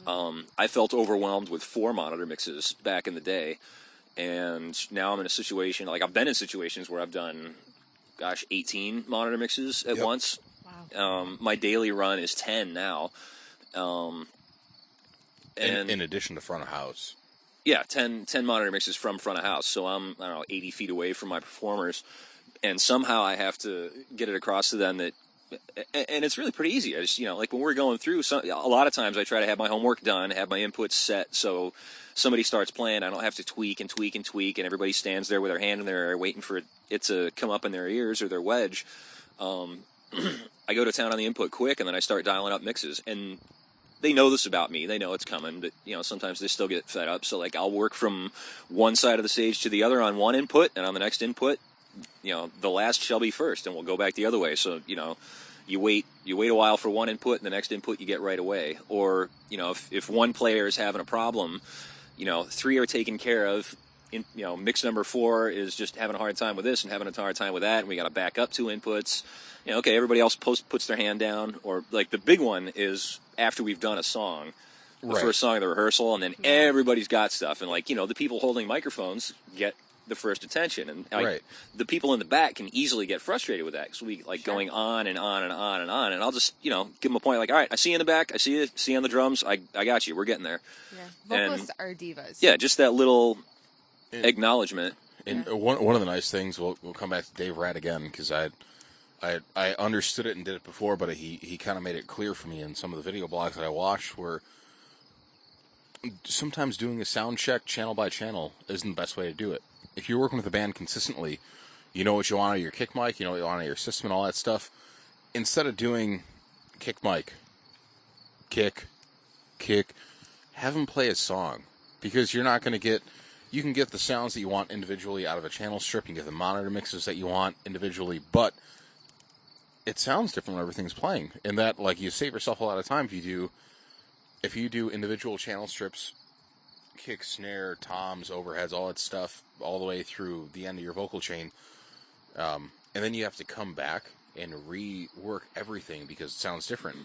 I felt overwhelmed with 4 monitor mixes back in the day. And now I'm in a situation, like I've been in situations where I've done, 18 monitor mixes at once. Wow. My daily run is 10 now. And in addition to front of house. Yeah, 10 monitor mixes from front of house. So I'm, 80 feet away from my performers. And somehow I have to get it across to them that, and it's really pretty easy. I just, like when we're going through, a lot of times I try to have my homework done, have my inputs set, so somebody starts playing, I don't have to tweak, and everybody stands there with their hand in their ear waiting for it to come up in their ears or their wedge. I go to town on the input quick, and then I start dialing up mixes. And they know this about me. They know it's coming, but, sometimes they still get fed up. So, like, I'll work from one side of the stage to the other on one input, and on the next input, the last shall be first, and we'll go back the other way. So, you wait a while for one input, and the next input you get right away. Or, if one player is having a problem, 3 are taken care of. Mix number 4 is just having a hard time with this and having a hard time with that, and we got to back up 2 inputs. Okay, everybody else puts their hand down. Or, like, the big one is after we've done a song, the first song of the rehearsal, and then everybody's got stuff. And, like, the people holding microphones get the first attention. And Right. the people in the back can easily get frustrated with that because we like going on and on and on and on. And I'll just, you know, give them a point like, all right, I see you in the back. I see you on the drums. I got you. We're getting there. Yeah. Vocalists are divas. Yeah, just that little acknowledgement. And one of the nice things, we'll come back to Dave Ratt again, because I understood it and did it before, but he kind of made it clear for me in some of the video blogs that I watched, where sometimes doing a sound check channel by channel isn't the best way to do it. If you're working with a band consistently, you know what you want out of your kick mic, you know what you want out of your system and all that stuff. Instead of doing kick mic, kick, have them play a song, because you're not going to get... You can get the sounds that you want individually out of a channel strip. You can get the monitor mixes that you want individually, but it sounds different when everything's playing. And that, like, you save yourself a lot of time if you do individual channel strips, kick, snare, toms, overheads, all that stuff, all the way through the end of your vocal chain. And then you have to come back and rework everything because it sounds different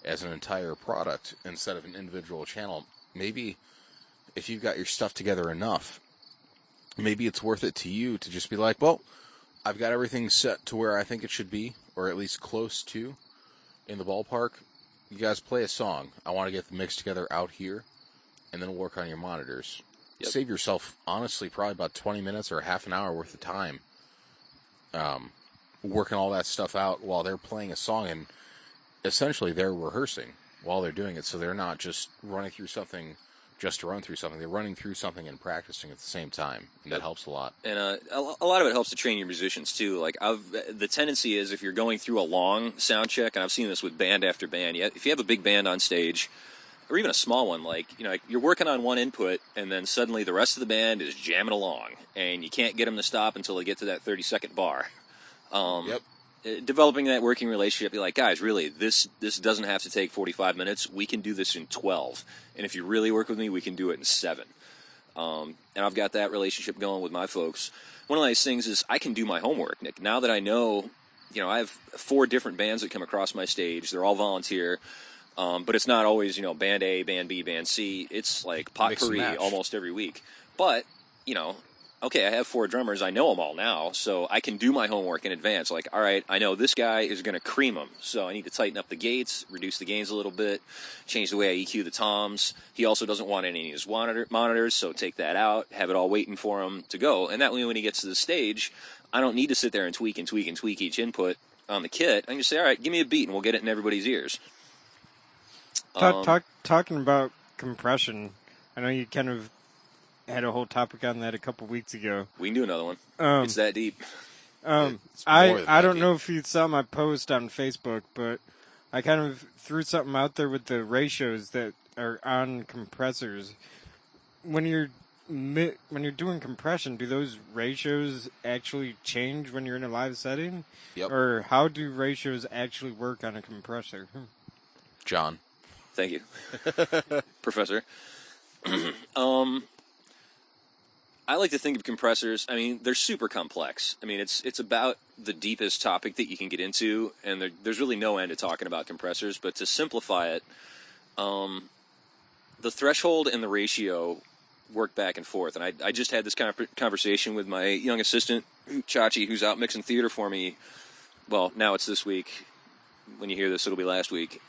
as an entire product instead of an individual channel. Maybe if you've got your stuff together enough, maybe it's worth it to you to just be like, well, I've got everything set to where I think it should be, or at least close to, in the ballpark. You guys play a song. I want to get the mix together out here, and then work on your monitors. Yep. Save yourself, honestly, probably about 20 minutes or half an hour worth of time working all that stuff out while they're playing a song, and essentially they're rehearsing while they're doing it, so they're not just running through something just to run through something. They're running through something and practicing at the same time, and that helps a lot. And a lot of it helps to train your musicians too. Like the tendency is, if you're going through a long sound check, and I've seen this with band after band. If you have a big band on stage, or even a small one, like, you know, you're working on one input, and then suddenly the rest of the band is jamming along, and you can't get them to stop until they get to that 30-second bar. Developing that working relationship, you're like, guys, really, this doesn't have to take 45 minutes. We can do this in 12. And if you really work with me, we can do it in 7. And I've got that relationship going with my folks. One of the nice things is I can do my homework, Nick. Now that I know, you know, I have 4 different bands that come across my stage. They're all volunteer. But it's not always, you know, band A, band B, band C. It's like potpourri almost every week. But, you know, okay, I have 4 drummers. I know them all now, so I can do my homework in advance. Like, all right, I know this guy is going to cream them, so I need to tighten up the gates, reduce the gains a little bit, change the way I EQ the toms. He also doesn't want any of his monitors, so take that out, have it all waiting for him to go. And that way, when he gets to the stage, I don't need to sit there and tweak each input on the kit. I can just say, all right, give me a beat, and we'll get it in everybody's ears. Talking about compression, I know you kind of had a whole topic on that a couple weeks ago. We can do another one. It's that deep. I don't know if you saw my post on Facebook, but I kind of threw something out there with the ratios that are on compressors. When you're doing compression, do those ratios actually change when you're in a live setting? Yep. Or how do ratios actually work on a compressor? John. Thank you, Professor. I like to think of compressors, I mean, they're super complex. I mean, it's about the deepest topic that you can get into, and there's really no end to talking about compressors. But to simplify it, the threshold and the ratio work back and forth. And I just had this kind of conversation with my young assistant, Chachi, who's out mixing theater for me. Well, now it's this week. When you hear this, it'll be last week.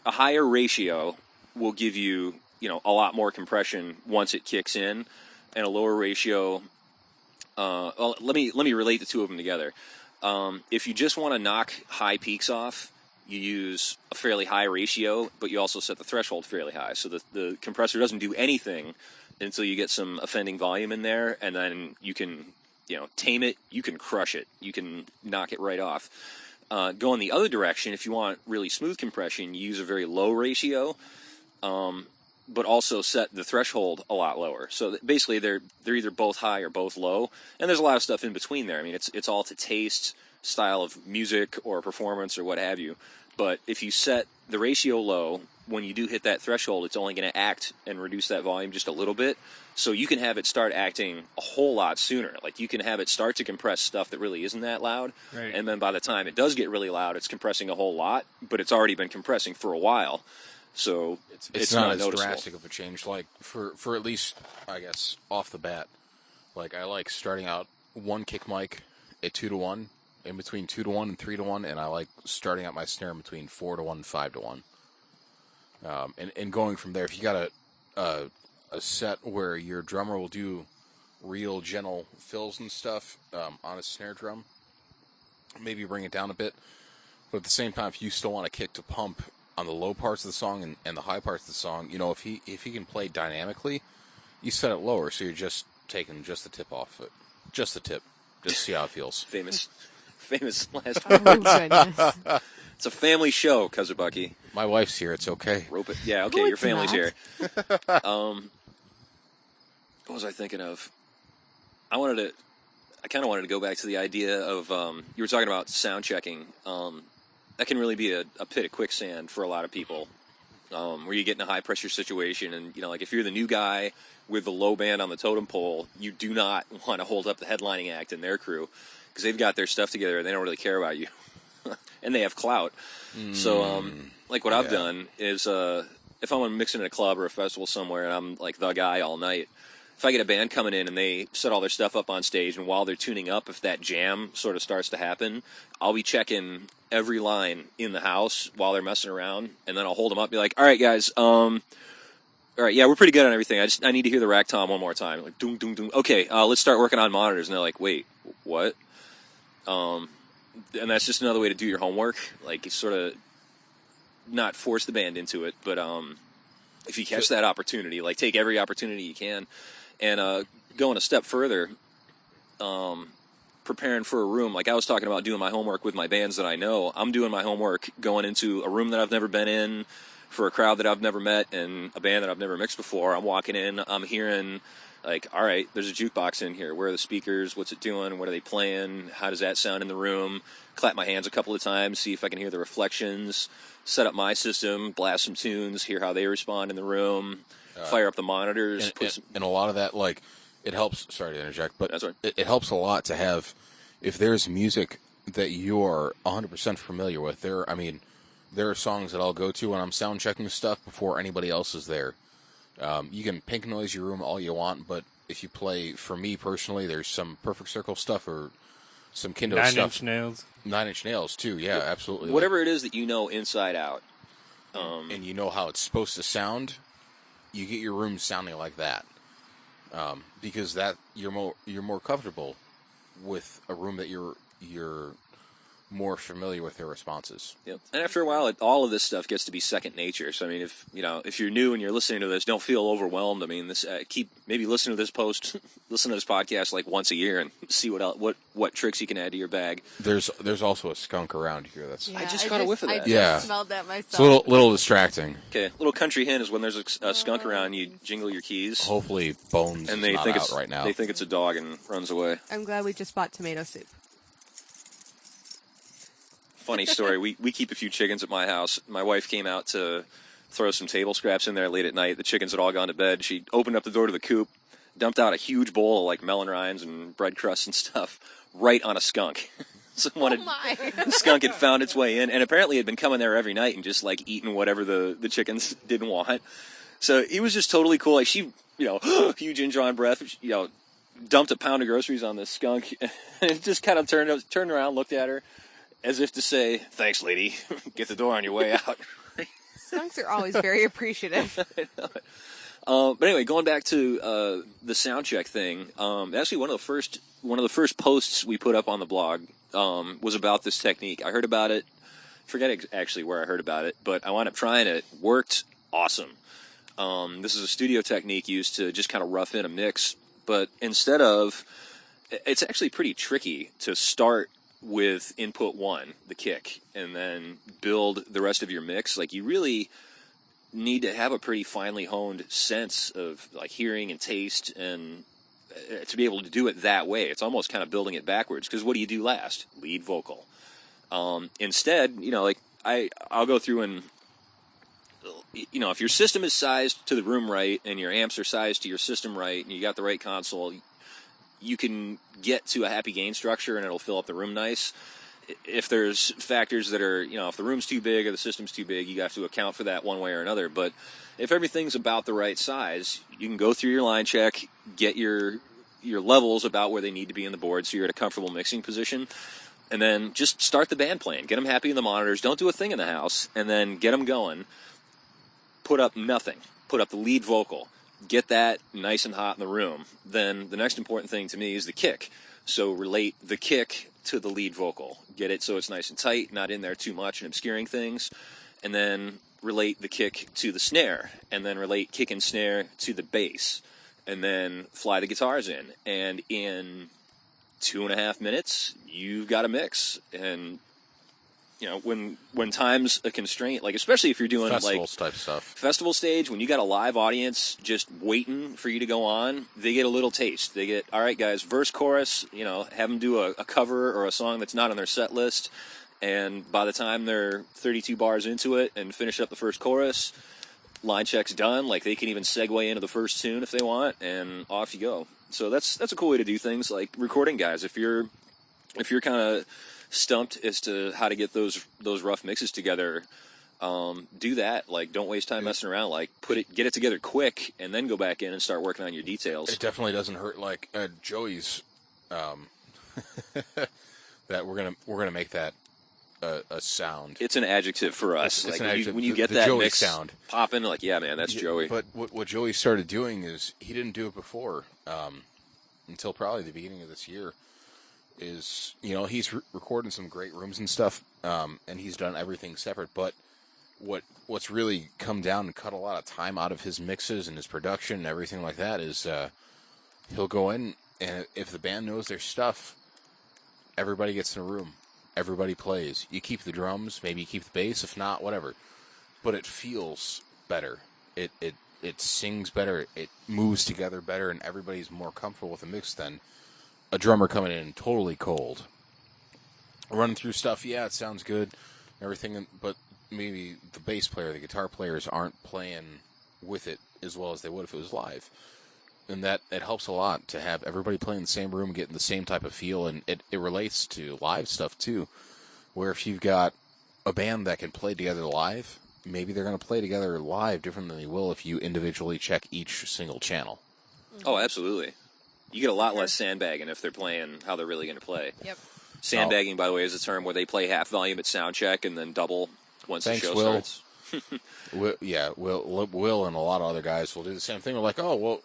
A higher ratio will give you, you know, a lot more compression once it kicks in, and a lower ratio. Well, let me relate the two of them together. If you just want to knock high peaks off, you use a fairly high ratio, but you also set the threshold fairly high, so the compressor doesn't do anything until you get some offending volume in there, and then you can, you know, tame it. You can crush it. You can knock it right off. Go in the other direction. If you want really smooth compression, you use a very low ratio, but also set the threshold a lot lower. So basically, they're either both high or both low, and there's a lot of stuff in between there. I mean, it's all to taste, style of music or performance or what have you. But if you set the ratio low, when you do hit that threshold, it's only going to act and reduce that volume just a little bit. So you can have it start acting a whole lot sooner. Like, you can have it start to compress stuff that really isn't that loud. Right. And then by the time it does get really loud, it's compressing a whole lot, but it's already been compressing for a while. So it's not as noticeable. drastic of a change. Like for at least, I guess, off the bat, like I like starting out one kick mic at 2-1, in between 2-1 and 3-1, and I like starting out my snare in between 4-1 and 5-1. And going from there, if you got a set where your drummer will do real gentle fills and stuff on a snare drum, maybe bring it down a bit. But at the same time, if you still want a kick to pump on the low parts of the song and the high parts of the song, you know, if he can play dynamically, you set it lower, so you're just taking just the tip off it, just the tip, just see how it feels. Famous last Oh, words. goodness. It's a family show, Kosobucki. My wife's here; it's okay. Rope it. Yeah, okay, No, your it's family's not. here. What was I thinking of? I kind of wanted to go back to the idea of you were talking about sound checking. That can really be a pit of quicksand for a lot of people, where you get in a high pressure situation, and like if you're the new guy with the low band on the totem pole, you do not want to hold up the headlining act in their crew because they've got their stuff together and they don't really care about you, and they have clout. So like what I've done is if I'm mixing in a club or a festival somewhere and I'm like the guy all night. If I get a band coming in and they set all their stuff up on stage, and while they're tuning up, if that jam sort of starts to happen, I'll be checking every line in the house while they're messing around, and then I'll hold them up and be like, all right, guys, all right, yeah, we're pretty good on everything. I need to hear the rack tom one more time. Like, doom, doom, doom. Okay, let's start working on monitors. And they're like, wait, what? And that's just another way to do your homework. Like, sort of not force the band into it, but if you catch that opportunity, like, take every opportunity you can. And going a step further, preparing for a room, like I was talking about doing my homework with my bands that I know, I'm doing my homework going into a room that I've never been in, for a crowd that I've never met, and a band that I've never mixed before. I'm walking in, I'm hearing, like, all right, there's a jukebox in here. Where are the speakers? What's it doing? What are they playing? How does that sound in the room? Clap my hands a couple of times, see if I can hear the reflections, set up my system, blast some tunes, hear how they respond in the room. Fire up the monitors. And a lot of that, like, it helps. Sorry to interject, but That's right. it helps a lot to have, if there's music that you're 100% familiar with. There are songs that I'll go to when I'm sound checking stuff before anybody else is there. You can pink noise your room all you want, but if you play, for me personally, there's some Perfect Circle stuff or some Kindle stuff. 9 Inch Nails. 9 Inch Nails too. Yeah, absolutely. Whatever it is that you know inside out. And you know how it's supposed to sound. You get your room sounding like that, because that you're more comfortable with a room that you're more familiar with their responses. Yep. And after a while, all of this stuff gets to be second nature. So I mean, if you're new and you're listening to this, don't feel overwhelmed. I mean, this maybe listen to this podcast like once a year and see what tricks you can add to your bag. There's also a skunk around here. That's I just caught a whiff of that. I just smelled that myself. It's a little distracting. Okay, little country hint is when there's a skunk around, you jingle your keys. Hopefully, Bones And is they not think out it's right now. They think it's a dog and runs away. I'm glad we just bought tomato soup. Funny story. We keep a few chickens at my house. My wife came out to throw some table scraps in there late at night. The chickens had all gone to bed. She opened up the door to the coop, dumped out a huge bowl of like melon rinds and bread crusts and stuff right on a skunk. The skunk had found its way in, and apparently had been coming there every night and just like eating whatever the chickens didn't want. So he was just totally cool. Like she, huge indrawn breath, dumped a pound of groceries on this skunk, and it just kind of turned around, looked at her, as if to say, "Thanks, lady. Get the door on your way out." Skunks are always very appreciative. But anyway, going back to the sound check thing. Actually, one of the first posts we put up on the blog was about this technique. I heard about it. Forget actually where I heard about it, but I wound up trying it. Worked awesome. This is a studio technique used to just kind of rough in a mix, but it's actually pretty tricky to start with input 1, the kick, and then build the rest of your mix. Like, you really need to have a pretty finely honed sense of like hearing and taste, and to be able to do it that way. It's almost kind of building it backwards, because what do you do last? Lead vocal. Instead, I'll go through and, if your system is sized to the room right and your amps are sized to your system right and you got the right console, you can get to a happy gain structure and it'll fill up the room nice. if there's factors that are, if the room's too big or the system's too big, you have to account for that one way or another. But if everything's about the right size, you can go through your line check, get your levels about where they need to be in the board so you're at a comfortable mixing position, and then just start the band playing. Get them happy in the monitors. Don't do a thing in the house, and then get them going. Put up nothing. Put up the lead vocal. Get that nice and hot in the room. Then the next important thing to me is the kick. So relate the kick to the lead vocal. Get it so it's nice and tight, not in there too much and obscuring things. And then relate the kick to the snare. And then relate kick and snare to the bass. And then fly the guitars in. And in 2.5 minutes, you've got a mix. And when time's a constraint, like especially if you're doing festivals type stuff, festival stage, when you got a live audience just waiting for you to go on, they get a little taste. They get, all right, guys, verse, chorus, have them do a cover or a song that's not on their set list. And by the time they're 32 bars into it and finish up the first chorus, line check's done. Like they can even segue into the first tune if they want, and off you go. So that's a cool way to do things. Like recording guys, if you're kind of stumped as to how to get those rough mixes together, do that. Like don't waste time messing around. Like get it together quick and then go back in and start working on your details. It definitely doesn't hurt. Like Joey's that we're gonna make that a sound. It's an adjective for us. It's like an adjective. When you get the that Joey mix sound popping, like yeah man, that's Joey. But what Joey started doing is he didn't do it before until probably the beginning of this year. Is he's recording some great rooms and stuff, and he's done everything separate. But what's really come down and cut a lot of time out of his mixes and his production and everything like that is he'll go in, and if the band knows their stuff, everybody gets in a room, everybody plays. You keep the drums, maybe you keep the bass, if not, whatever. But it feels better. It sings better. It moves together better, and everybody's more comfortable with the mix than a drummer coming in totally cold, running through stuff. Yeah, it sounds good, everything, but maybe the bass player, the guitar players aren't playing with it as well as they would if it was live. And that it helps a lot to have everybody playing in the same room, getting the same type of feel, and it relates to live stuff too, where if you've got a band that can play together live, maybe they're going to play together live different than they will if you individually check each single channel. Oh, absolutely. You get a lot less sandbagging if they're playing how they're really going to play. Yep. Sandbagging, by the way, is a term where they play half volume at sound check and then double once the show starts. Will and a lot of other guys will do the same thing. We're like, oh, well,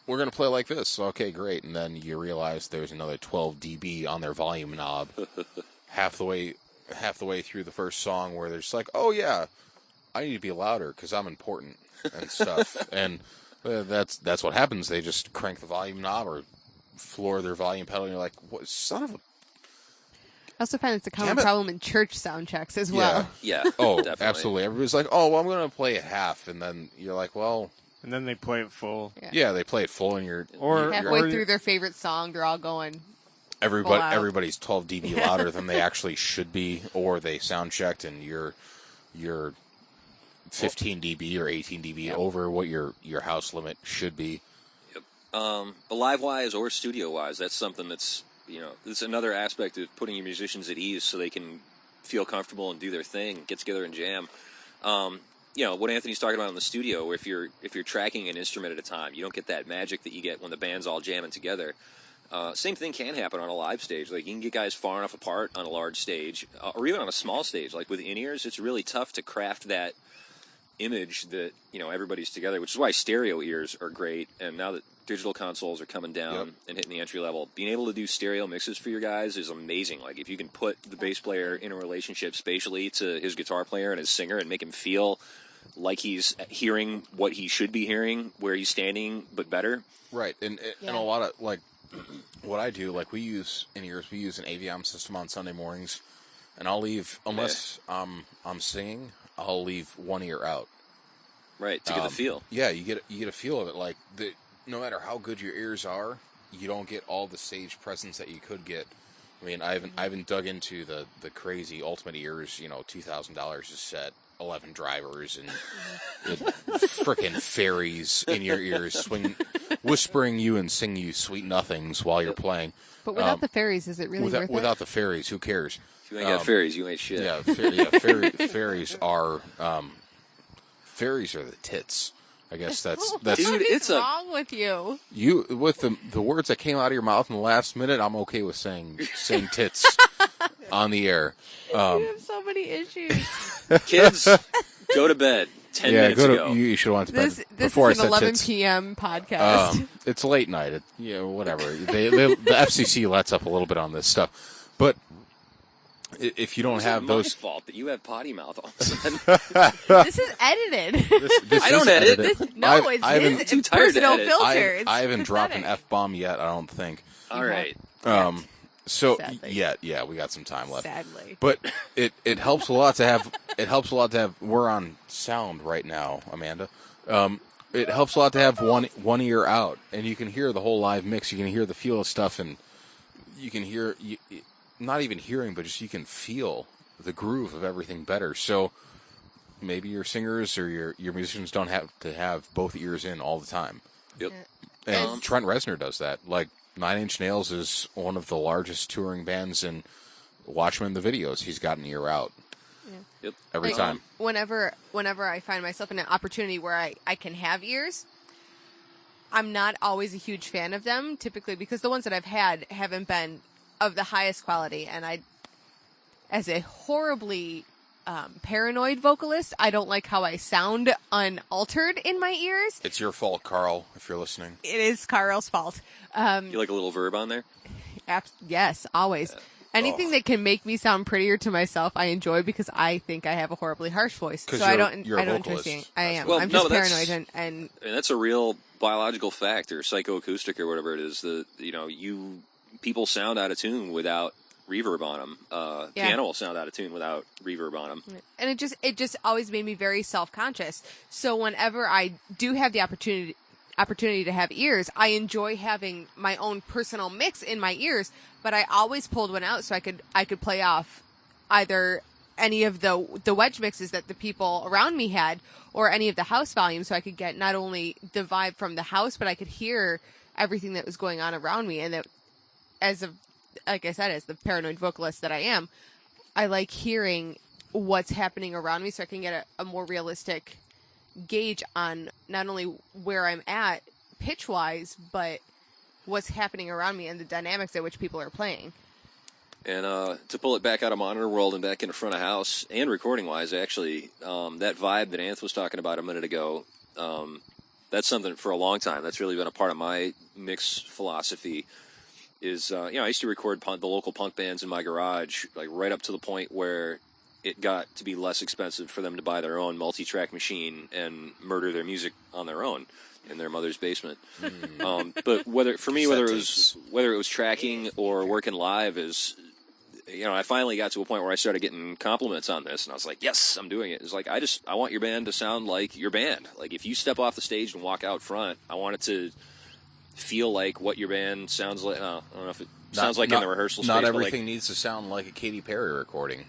we're going to play like this. Okay, great. And then you realize there's another 12 dB on their volume knob half the way through the first song where they're just like, oh, yeah, I need to be louder because I'm important and stuff. And that's what happens. They just crank the volume knob or floor their volume pedal, and you're like, what, son of a... I also find it's a common problem in church sound checks as well. Yeah. Oh, definitely. Absolutely. Everybody's like, oh, well, I'm going to play it half, and then you're like, well... And then they play it full. Yeah, they play it full, and halfway through their favorite song, they're all going... Everybody's 12 dB louder than they actually should be, or they sound checked, and you're 15 dB or 18 dB over what your house limit should be. Yep. Live-wise or studio-wise, that's something that's, it's another aspect of putting your musicians at ease so they can feel comfortable and do their thing, get together and jam. What Anthony's talking about in the studio, if you're tracking an instrument at a time, you don't get that magic that you get when the band's all jamming together. Same thing can happen on a live stage. Like you can get guys far enough apart on a large stage, or even on a small stage. Like with in-ears, it's really tough to craft that image that everybody's together, which is why stereo ears are great. And now that digital consoles are coming down and hitting the entry level, being able to do stereo mixes for your guys is amazing. Like if you can put the bass player in a relationship spatially to his guitar player and his singer and make him feel like he's hearing what he should be hearing where he's standing, but better. Right. And a lot of like what I do, like we use in-ears, we use an Aviom system on Sunday mornings, and I'll leave, unless I'm singing, I'll leave one ear out. Right, to get the feel. Yeah, you get a feel of it. Like no matter how good your ears are, you don't get all the stage presence that you could get. I mean, I haven't dug into the crazy Ultimate ears, $2,000 a set 11 drivers and frickin' fairies in your ears, whispering you and singing you sweet nothings while you're playing. But without the fairies, is it really worth it? Without the fairies, who cares? If you ain't got fairies, you ain't shit. Yeah, fairies are the tits. I guess that's Dude, what's wrong with you? You with the words that came out of your mouth in the last minute. I'm okay with saying tits on the air. You have so many issues. Kids, go to bed. 10 minutes ago. You should have went to bed This before is an 11 p.m. podcast. It's late night. Whatever. The FCC lets up a little bit on this stuff, but if you don't have those, it's my fault that you have potty mouth all of a sudden. This is edited. This I don't edit. It's his personal filter. I haven't dropped an F-bomb yet. I don't think. All right. So Sadly. yeah, we got some time left. Sadly. But it helps a lot to have. It helps a lot to have. We're on sound right now, Amanda. It helps a lot to have one ear out, and you can hear the whole live mix. You can hear the feel of stuff, and you can hear. Not even hearing, but just you can feel the groove of everything better. So maybe your singers or your musicians don't have to have both ears in all the time. Yep. And Trent Reznor does that. Like, Nine Inch Nails is one of the largest touring bands, and watch him in the videos. He's got an ear out. Yeah. Yep. Every time. Whenever I find myself in an opportunity where I can have ears, I'm not always a huge fan of them, typically because the ones that I've had haven't been of the highest quality, and I, as a horribly paranoid vocalist, I don't like how I sound unaltered in my ears. It's your fault, Carl, if you're listening. It is Carl's fault. You like a little verb on there? Yes, always. Anything that can make me sound prettier to myself, I enjoy because I think I have a horribly harsh voice. So I don't enjoy seeing. I am. Well, I'm just paranoid and that's a real biological fact, or psychoacoustic, or whatever it is. People sound out of tune without reverb on them. Piano will sound out of tune without reverb on them. And it just always made me very self-conscious. So whenever I do have the opportunity to have ears, I enjoy having my own personal mix in my ears, but I always pulled one out so I could play off either any of the wedge mixes that the people around me had or any of the house volume, so I could get not only the vibe from the house, but I could hear everything that was going on around me. And that, like I said, as the paranoid vocalist that I am, I like hearing what's happening around me so I can get a more realistic gauge on not only where I'm at pitch-wise, but what's happening around me and the dynamics at which people are playing. And to pull it back out of monitor world and back into front of house, and recording-wise, actually, that vibe that Anth was talking about a minute ago, that's something for a long time. That's really been a part of my mix philosophy. Is I used to record the local punk bands in my garage, like right up to the point where it got to be less expensive for them to buy their own multi-track machine and murder their music on their own in their mother's basement. But whether it was tracking or working live, I finally got to a point where I started getting compliments on this, and I was like, yes, I'm doing it. It's like I want your band to sound like your band. Like if you step off the stage and walk out front, I want it to feel like what your band sounds like. I don't know if it sounds like in the rehearsal space. Not everything needs to sound like a Katy Perry recording.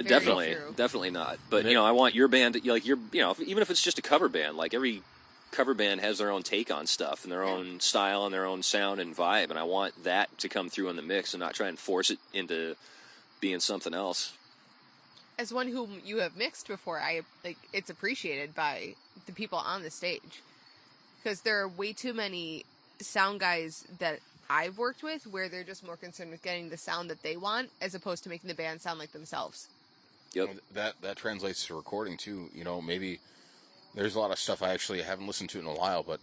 Definitely not. But I want your band to, even if it's just a cover band, like every cover band has their own take on stuff and their own style and their own sound and vibe, and I want that to come through in the mix and not try and force it into being something else. As one whom you have mixed before, it's appreciated by the people on the stage, because there are way too many sound guys that I've worked with where they're just more concerned with getting the sound that they want as opposed to making the band sound like themselves. Yep. That translates to recording too. Maybe there's a lot of stuff I actually haven't listened to in a while, but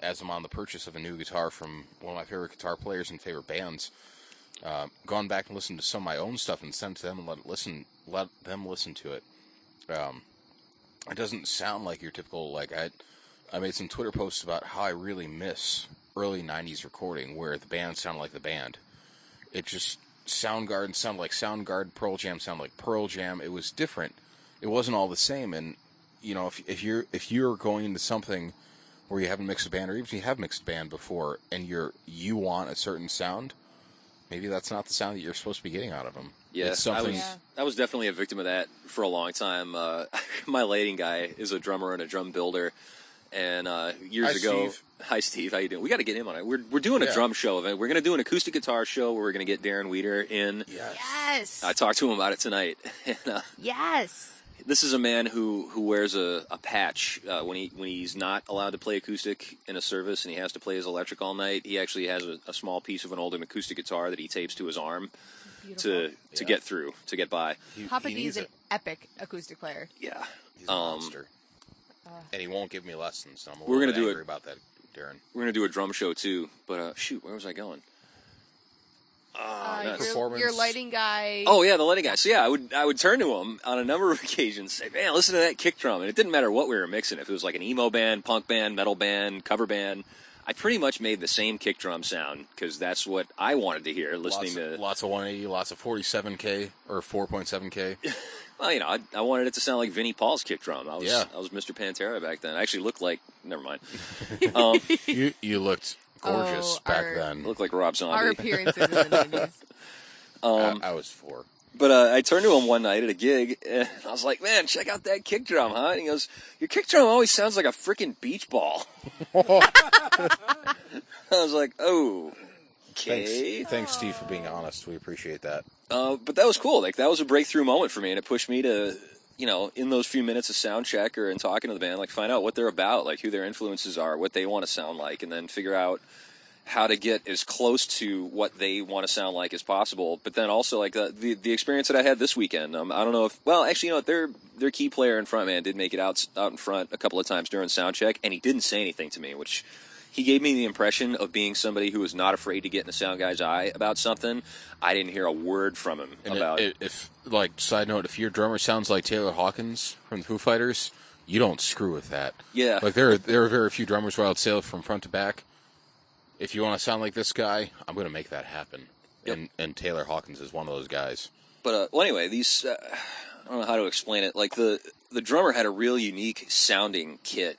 as I'm on the purchase of a new guitar from one of my favorite guitar players and favorite bands, gone back and listened to some of my own stuff and sent to them and let them listen to it. It doesn't sound like your typical, I made some Twitter posts about how I really miss early 90s recording where the band sounded like the band. It just, Soundgarden sounded like Soundgarden, Pearl Jam sounded like Pearl Jam. It was different. It wasn't all the same. And, if you're going into something where you haven't mixed a band, or even if you have mixed a band before and you want a certain sound, maybe that's not the sound that you're supposed to be getting out of them. Yeah, It's something. I was definitely a victim of that for a long time. My lighting guy is a drummer and a drum builder, and years ago, Steve. hi Steve, how you doing? We got to get him on it. We're doing a drum show event. We're going to do an acoustic guitar show where we're going to get Darren Weeder in. Yes. I talked to him about it tonight. And, yes. this is a man who wears a patch when he's not allowed to play acoustic in a service and he has to play his electric all night. He actually has a small piece of an old acoustic guitar that he tapes to his arm to get through, to get by. Papa D's an epic acoustic player. Yeah, He's a monster, and he won't give me lessons. So I'm we're gonna angry about that, Darren. We're gonna do a drum show too. But shoot, where was I going? Your lighting guy. Oh yeah, the lighting guy. So yeah, I would turn to him on a number of occasions, say, "Man, listen to that kick drum," and it didn't matter what we were mixing. If it was like an emo band, punk band, metal band, cover band, I pretty much made the same kick drum sound because that's what I wanted to hear. Listening to lots of 180, lots of 47K or 4.7K. Well, you know, I wanted it to sound like Vinnie Paul's kick drum. I was Yeah. Mr. Pantera back then. I actually looked like. Never mind. You looked gorgeous back then. Looked like Rob Zombie. Our appearances in the 90s. I was 4. But I turned to him one night at a gig, and I was like, "Man, check out that kick drum, huh?" And he goes, "Your kick drum always sounds like a freaking beach ball." I was like, "Oh, okay." Thanks, Steve, for being honest. We appreciate that. But that was cool. Like that was a breakthrough moment for me, and it pushed me to, you know, in those few minutes of sound check or in talking to the band, like find out what they're about, like who their influences are, what they want to sound like, and then figure out how to get as close to what they want to sound like as possible. But then also like the experience that I had this weekend. I don't know if, well, actually, you know, their key player and frontman did make it out in front a couple of times during sound check, and he didn't say anything to me, which he gave me the impression of being somebody who was not afraid to get in the sound guy's eye about something. I didn't hear a word from him about it. If, like, side note, if your drummer sounds like Taylor Hawkins from the Foo Fighters, you don't screw with that. Yeah. Like, there are very few drummers where I'd say from front to back, if you want to sound like this guy, I'm going to make that happen. Yep. And Taylor Hawkins is one of those guys. But, well, anyway, these, I don't know how to explain it. Like, the drummer had a real unique sounding kit,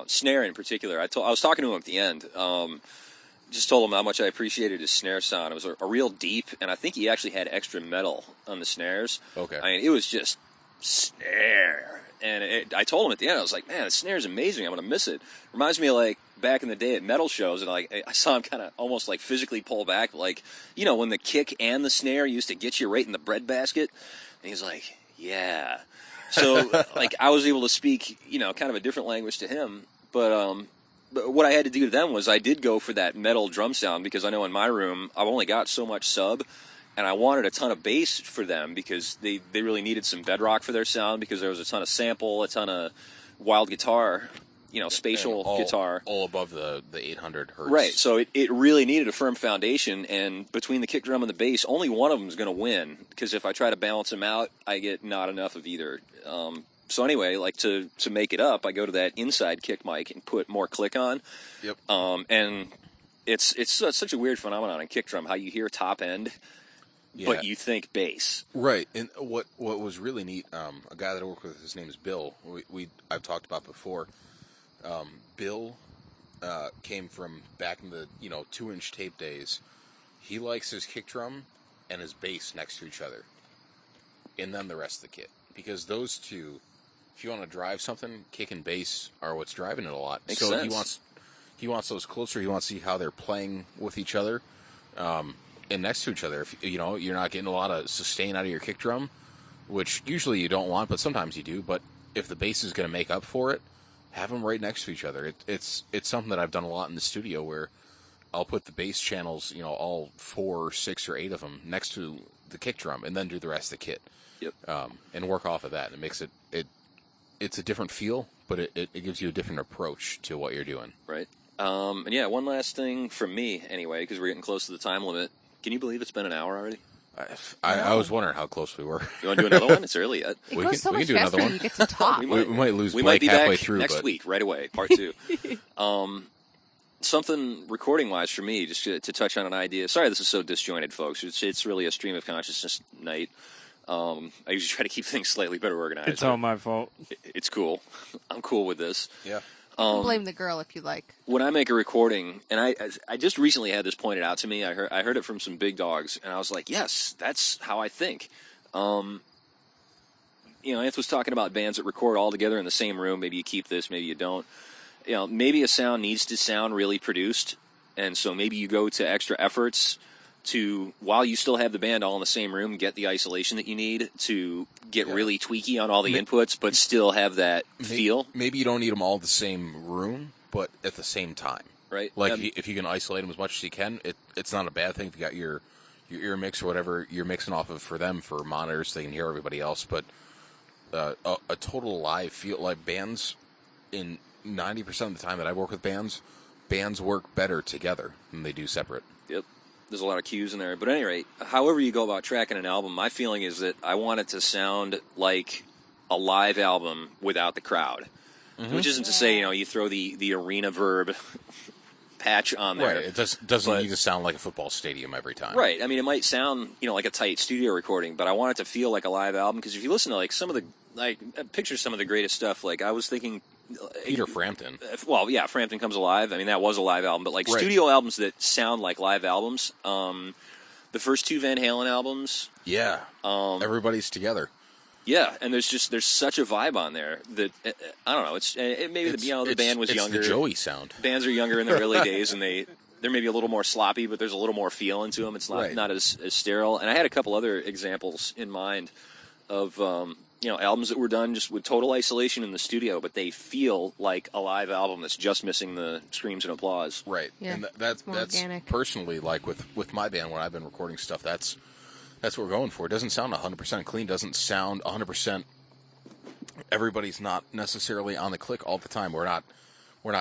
snare in particular. I was talking to him at the end, just told him how much I appreciated his snare sound. It was a real deep, and I think he actually had extra metal on the snares. Okay. I mean, it was just snare. And I told him at the end, I was like, man, the snare is amazing. I'm going to miss it. Reminds me of, like, back in the day at metal shows, and like I saw him kind of almost like physically pull back, like, you know, when the kick and the snare used to get you right in the breadbasket. And he's like, yeah. So, like, I was able to speak, you know, kind of a different language to him. But what I had to do then was I did go for that metal drum sound because I know in my room I've only got so much sub, and I wanted a ton of bass for them because they really needed some bedrock for their sound because there was a ton of sample, a ton of wild guitar, you know, spatial guitar. All above the 800 hertz. Right, so it really needed a firm foundation, and between the kick drum and the bass, only one of them is going to win, because if I try to balance them out, I get not enough of either. So anyway, like to make it up, I go to that inside kick mic and put more click on. Yep. And it's such a weird phenomenon in kick drum, how you hear top end, but you think bass. Right, and what was really neat, a guy that I work with, his name is Bill. I've talked about before. Bill came from back in the 2-inch tape days. He likes his kick drum and his bass next to each other, and then the rest of the kit, because those two, if you want to drive something, kick and bass are what's driving it a lot. Makes so sense. he wants those closer. He wants to see how they're playing with each other, and next to each other. If you're not getting a lot of sustain out of your kick drum, which usually you don't want, but sometimes you do. But if the bass is going to make up for it, have them right next to each other. It's something that I've done a lot in the studio, where I'll put the bass channels, all 4 or 6 or 8 of them next to the kick drum, and then do the rest of the kit. Yep. And work off of that. And it makes it's a different feel, but it gives you a different approach to what you're doing. Right. And yeah, one last thing from me, anyway, because we're getting close to the time limit. Can you believe it's been an hour already? I was wondering how close we were. You want to do another one? It's early yet. It We goes can- so we much can do faster another when one. you get to talk. We We might lose We Blake might be halfway back through, next but week, right away, part 2. Something recording-wise for me, just to touch on an idea. Sorry this is so disjointed, folks. It's really a stream of consciousness night. I usually try to keep things slightly better organized. It's all my fault. It's cool. I'm cool with this. yeah. Blame the girl if you like. When I make a recording, and I just recently had this pointed out to me. I heard it from some big dogs, and I was like, yes, that's how I think. Anth was talking about bands that record all together in the same room. Maybe you keep this, maybe you don't. Maybe a sound needs to sound really produced, and so maybe you go to extra efforts to, while you still have the band all in the same room, get the isolation that you need to get really tweaky on all the inputs, but still have that feel. Maybe you don't need them all in the same room, but at the same time. Right. Like, if you can isolate them as much as you can, it's not a bad thing if you got your ear mix or whatever you're mixing off of for them, for monitors, so they can hear everybody else. But a total live feel, like bands, in 90% of the time that I work with bands work better together than they do separate. Yep. There's a lot of cues in there. But at any rate, however you go about tracking an album, my feeling is that I want it to sound like a live album without the crowd. Mm-hmm. Which isn't to say, you throw the arena verb patch on there. Right. It doesn't need to sound like a football stadium every time. Right. I mean, it might sound, like a tight studio recording, but I want it to feel like a live album, because if you listen to, some of the, picture some of the greatest stuff, I was thinking... Peter Frampton. Well, yeah, Frampton Comes Alive. I mean, that was a live album, but studio albums that sound like live albums. The first two Van Halen albums. Yeah. Everybody's together. Yeah, and there's such a vibe on there that I don't know. The band was younger. It's the Joey sound. Bands are younger in their early days, and they're maybe a little more sloppy, but there's a little more feel into them. It's not as sterile. And I had a couple other examples in mind of albums that were done just with total isolation in the studio, but they feel like a live album that's just missing the screams and applause. Right. Yeah, and that's organic. Personally, with my band, when I've been recording stuff, that's what we're going for. It doesn't sound 100% clean, doesn't sound 100%. Everybody's not necessarily on the click all the time. We're not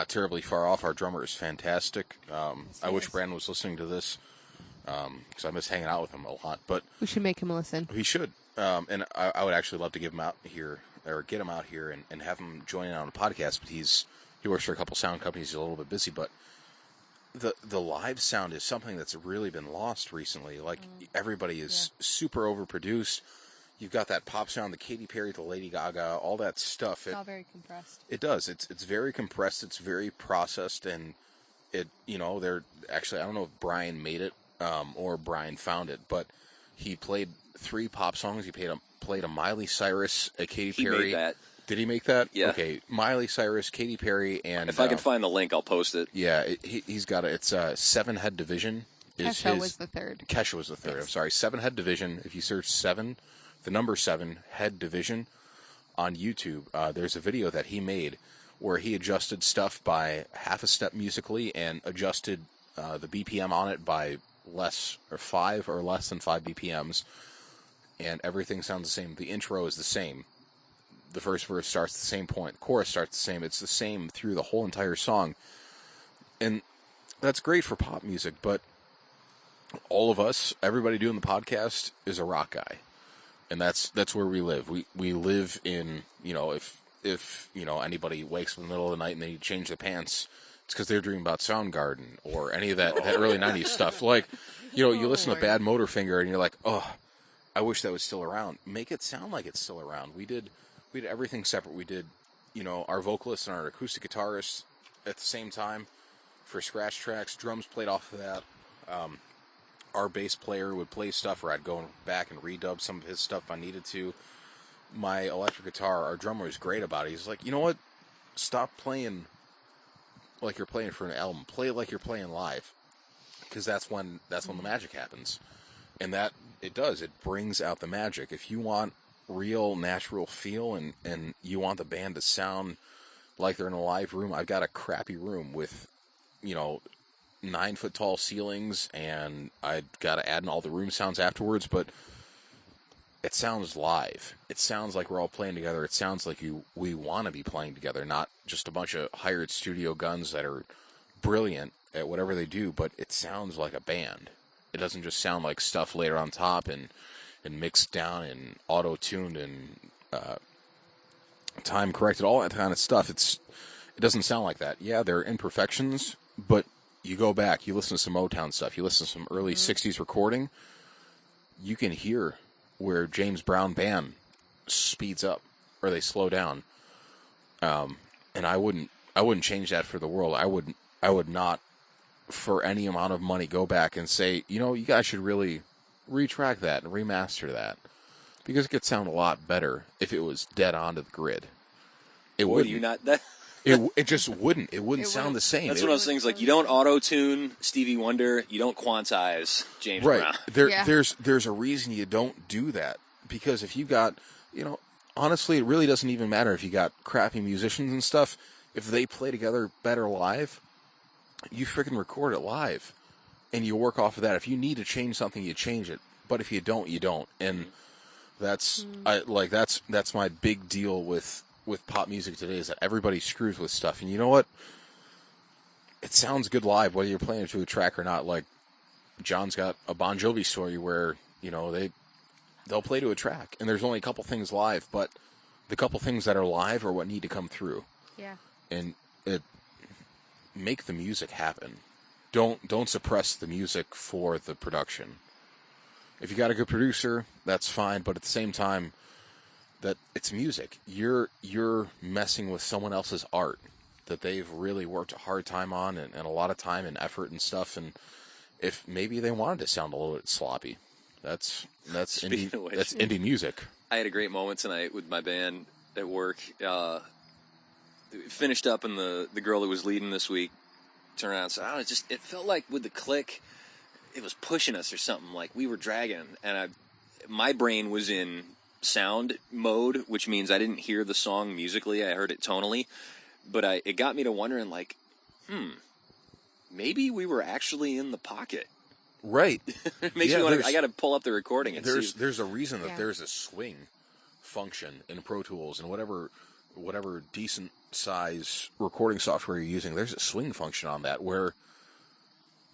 terribly far off. Our drummer is fantastic. I wish Brandon was listening to this, because I miss hanging out with him a lot. But we should make him listen. He should. And I would actually love to get him out here and have him join in on a podcast. But he works for a couple sound companies. He's a little bit busy, but the live sound is something that's really been lost recently. Everybody is super overproduced. You've got that pop sound, the Katy Perry, the Lady Gaga, all that stuff. It's all very compressed. It does. It's very compressed. It's very processed, and they're actually, I don't know if Brian made it or Brian found it, but he played 3 pop songs. He played a Miley Cyrus, a Katy Perry. He made that. Did he make that? Yeah. Okay, Miley Cyrus, Katy Perry, and... If I can find the link, I'll post it. Yeah, he's got it. It's 7-Head Division. Kesha was the third. Kesha was the third. Yes. I'm sorry. 7-Head Division. If you search 7, the number 7, Head Division on YouTube, there's a video that he made where he adjusted stuff by half a step musically and adjusted the BPM on it by less than 5 BPMs, and everything sounds the same. The intro is the same. The first verse starts at the same point. The chorus starts the same. It's the same through the whole entire song. And that's great for pop music, but all of us, everybody doing the podcast, is a rock guy. And that's where we live. We live in, if anybody wakes up in the middle of the night and they change their pants, it's because they're dreaming about Soundgarden or any of that early 90s stuff. You listen to Bad Motorfinger and you're like, oh, I wish that was still around. Make it sound like it's still around. We did everything separate. We did, our vocalist and our acoustic guitarist at the same time for scratch tracks. Drums played off of that. Our bass player would play stuff where I'd go back and redub some of his stuff if I needed to. My electric guitar, our drummer was great about it. He's like, you know what? Stop playing like you're playing for an album. Play like you're playing live, because that's when the magic happens. And that it does. It brings out the magic. If you want real natural feel and you want the band to sound like they're in a live room, I've got a crappy room with 9-foot tall ceilings, and I've got to add in all the room sounds afterwards, but it sounds live. It sounds like we're all playing together. It sounds like we want to be playing together, not just a bunch of hired studio guns that are brilliant at whatever they do, but it sounds like a band. It doesn't just sound like stuff laid on top and mixed down and auto-tuned and time-corrected, all that kind of stuff. It doesn't sound like that. Yeah, there are imperfections, but you go back, you listen to some Motown stuff, you listen to some early 60s recording, you can hear where James Brown Band speeds up or they slow down. And I wouldn't I wouldn't change that for the world. I would not, for any amount of money, go back and say, you guys should really retrack that and remaster that, because it could sound a lot better if it was dead onto the grid. It Would wouldn't. you not? That It just wouldn't. It wouldn't sound the same. That's one of those things, like, you don't auto-tune Stevie Wonder, you don't quantize James Brown. There's a reason you don't do that, because if you got, honestly, it really doesn't even matter if you got crappy musicians and stuff. If they play together better live, you freaking record it live, and you work off of that. If you need to change something, you change it. But if you don't, you don't. And that's my big deal with pop music today, is that everybody screws with stuff. And you know what? It sounds good live, whether you're playing it to a track or not. Like, John's got a Bon Jovi story where, they'll play to a track, and there's only a couple things live, but the couple things that are live are what need to come through. Yeah. And make the music happen. Don't suppress the music for the production. If you got a good producer, that's fine, but at the same time, that it's music. You're messing with someone else's art that they've really worked a hard time on, and a lot of time and effort and stuff. And if maybe they wanted to sound a little bit sloppy, that's indie music. I had a great moment tonight with my band at work. Finished up, and the girl that was leading this week turned around and said, it felt like with the click, it was pushing us or something, like we were dragging. And my brain was in sound mode, which means I didn't hear the song musically, I heard it tonally. But it got me to wondering, like, maybe we were actually in the pocket. Right. It makes me want to, I got to pull up the recording and see. There's a reason that there's a swing function in Pro Tools and whatever decent size recording software you're using. There's a swing function on that where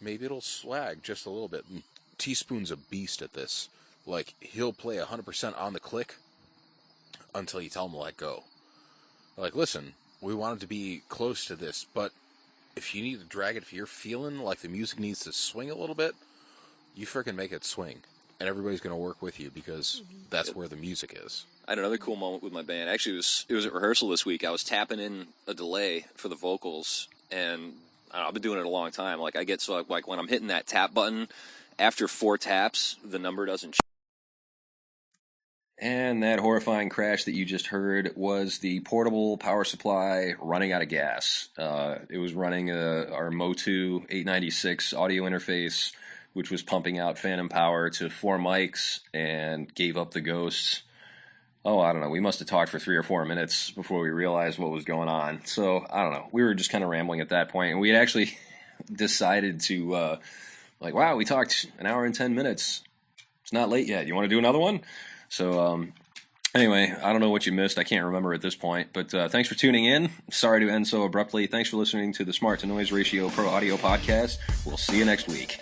maybe it'll swag just a little bit. And Teaspoon's a beast at this. Like, he'll play 100% on the click until you tell him to let go. Like, listen, we want it to be close to this, but if you need to drag it, if you're feeling like the music needs to swing a little bit, you freaking make it swing. And everybody's going to work with you, because that's where the music is. I had another cool moment with my band. Actually, it was at rehearsal this week. I was tapping in a delay for the vocals, and I've been doing it a long time. Like, I get so, like, when I'm hitting that tap button, after 4 taps, the number doesn't change. And that horrifying crash that you just heard was the portable power supply running out of gas. It was running our Motu 896 audio interface, which was pumping out phantom power to 4 mics and gave up the ghosts. Oh, I don't know. We must have talked for 3 or 4 minutes before we realized what was going on. So, I don't know. We were just kind of rambling at that point. And we had actually decided to, wow, we talked an hour and 10 minutes. It's not late yet. You want to do another one? So, anyway, I don't know what you missed. I can't remember at this point. But thanks for tuning in. Sorry to end so abruptly. Thanks for listening to the Smart to Noise Ratio Pro Audio Podcast. We'll see you next week.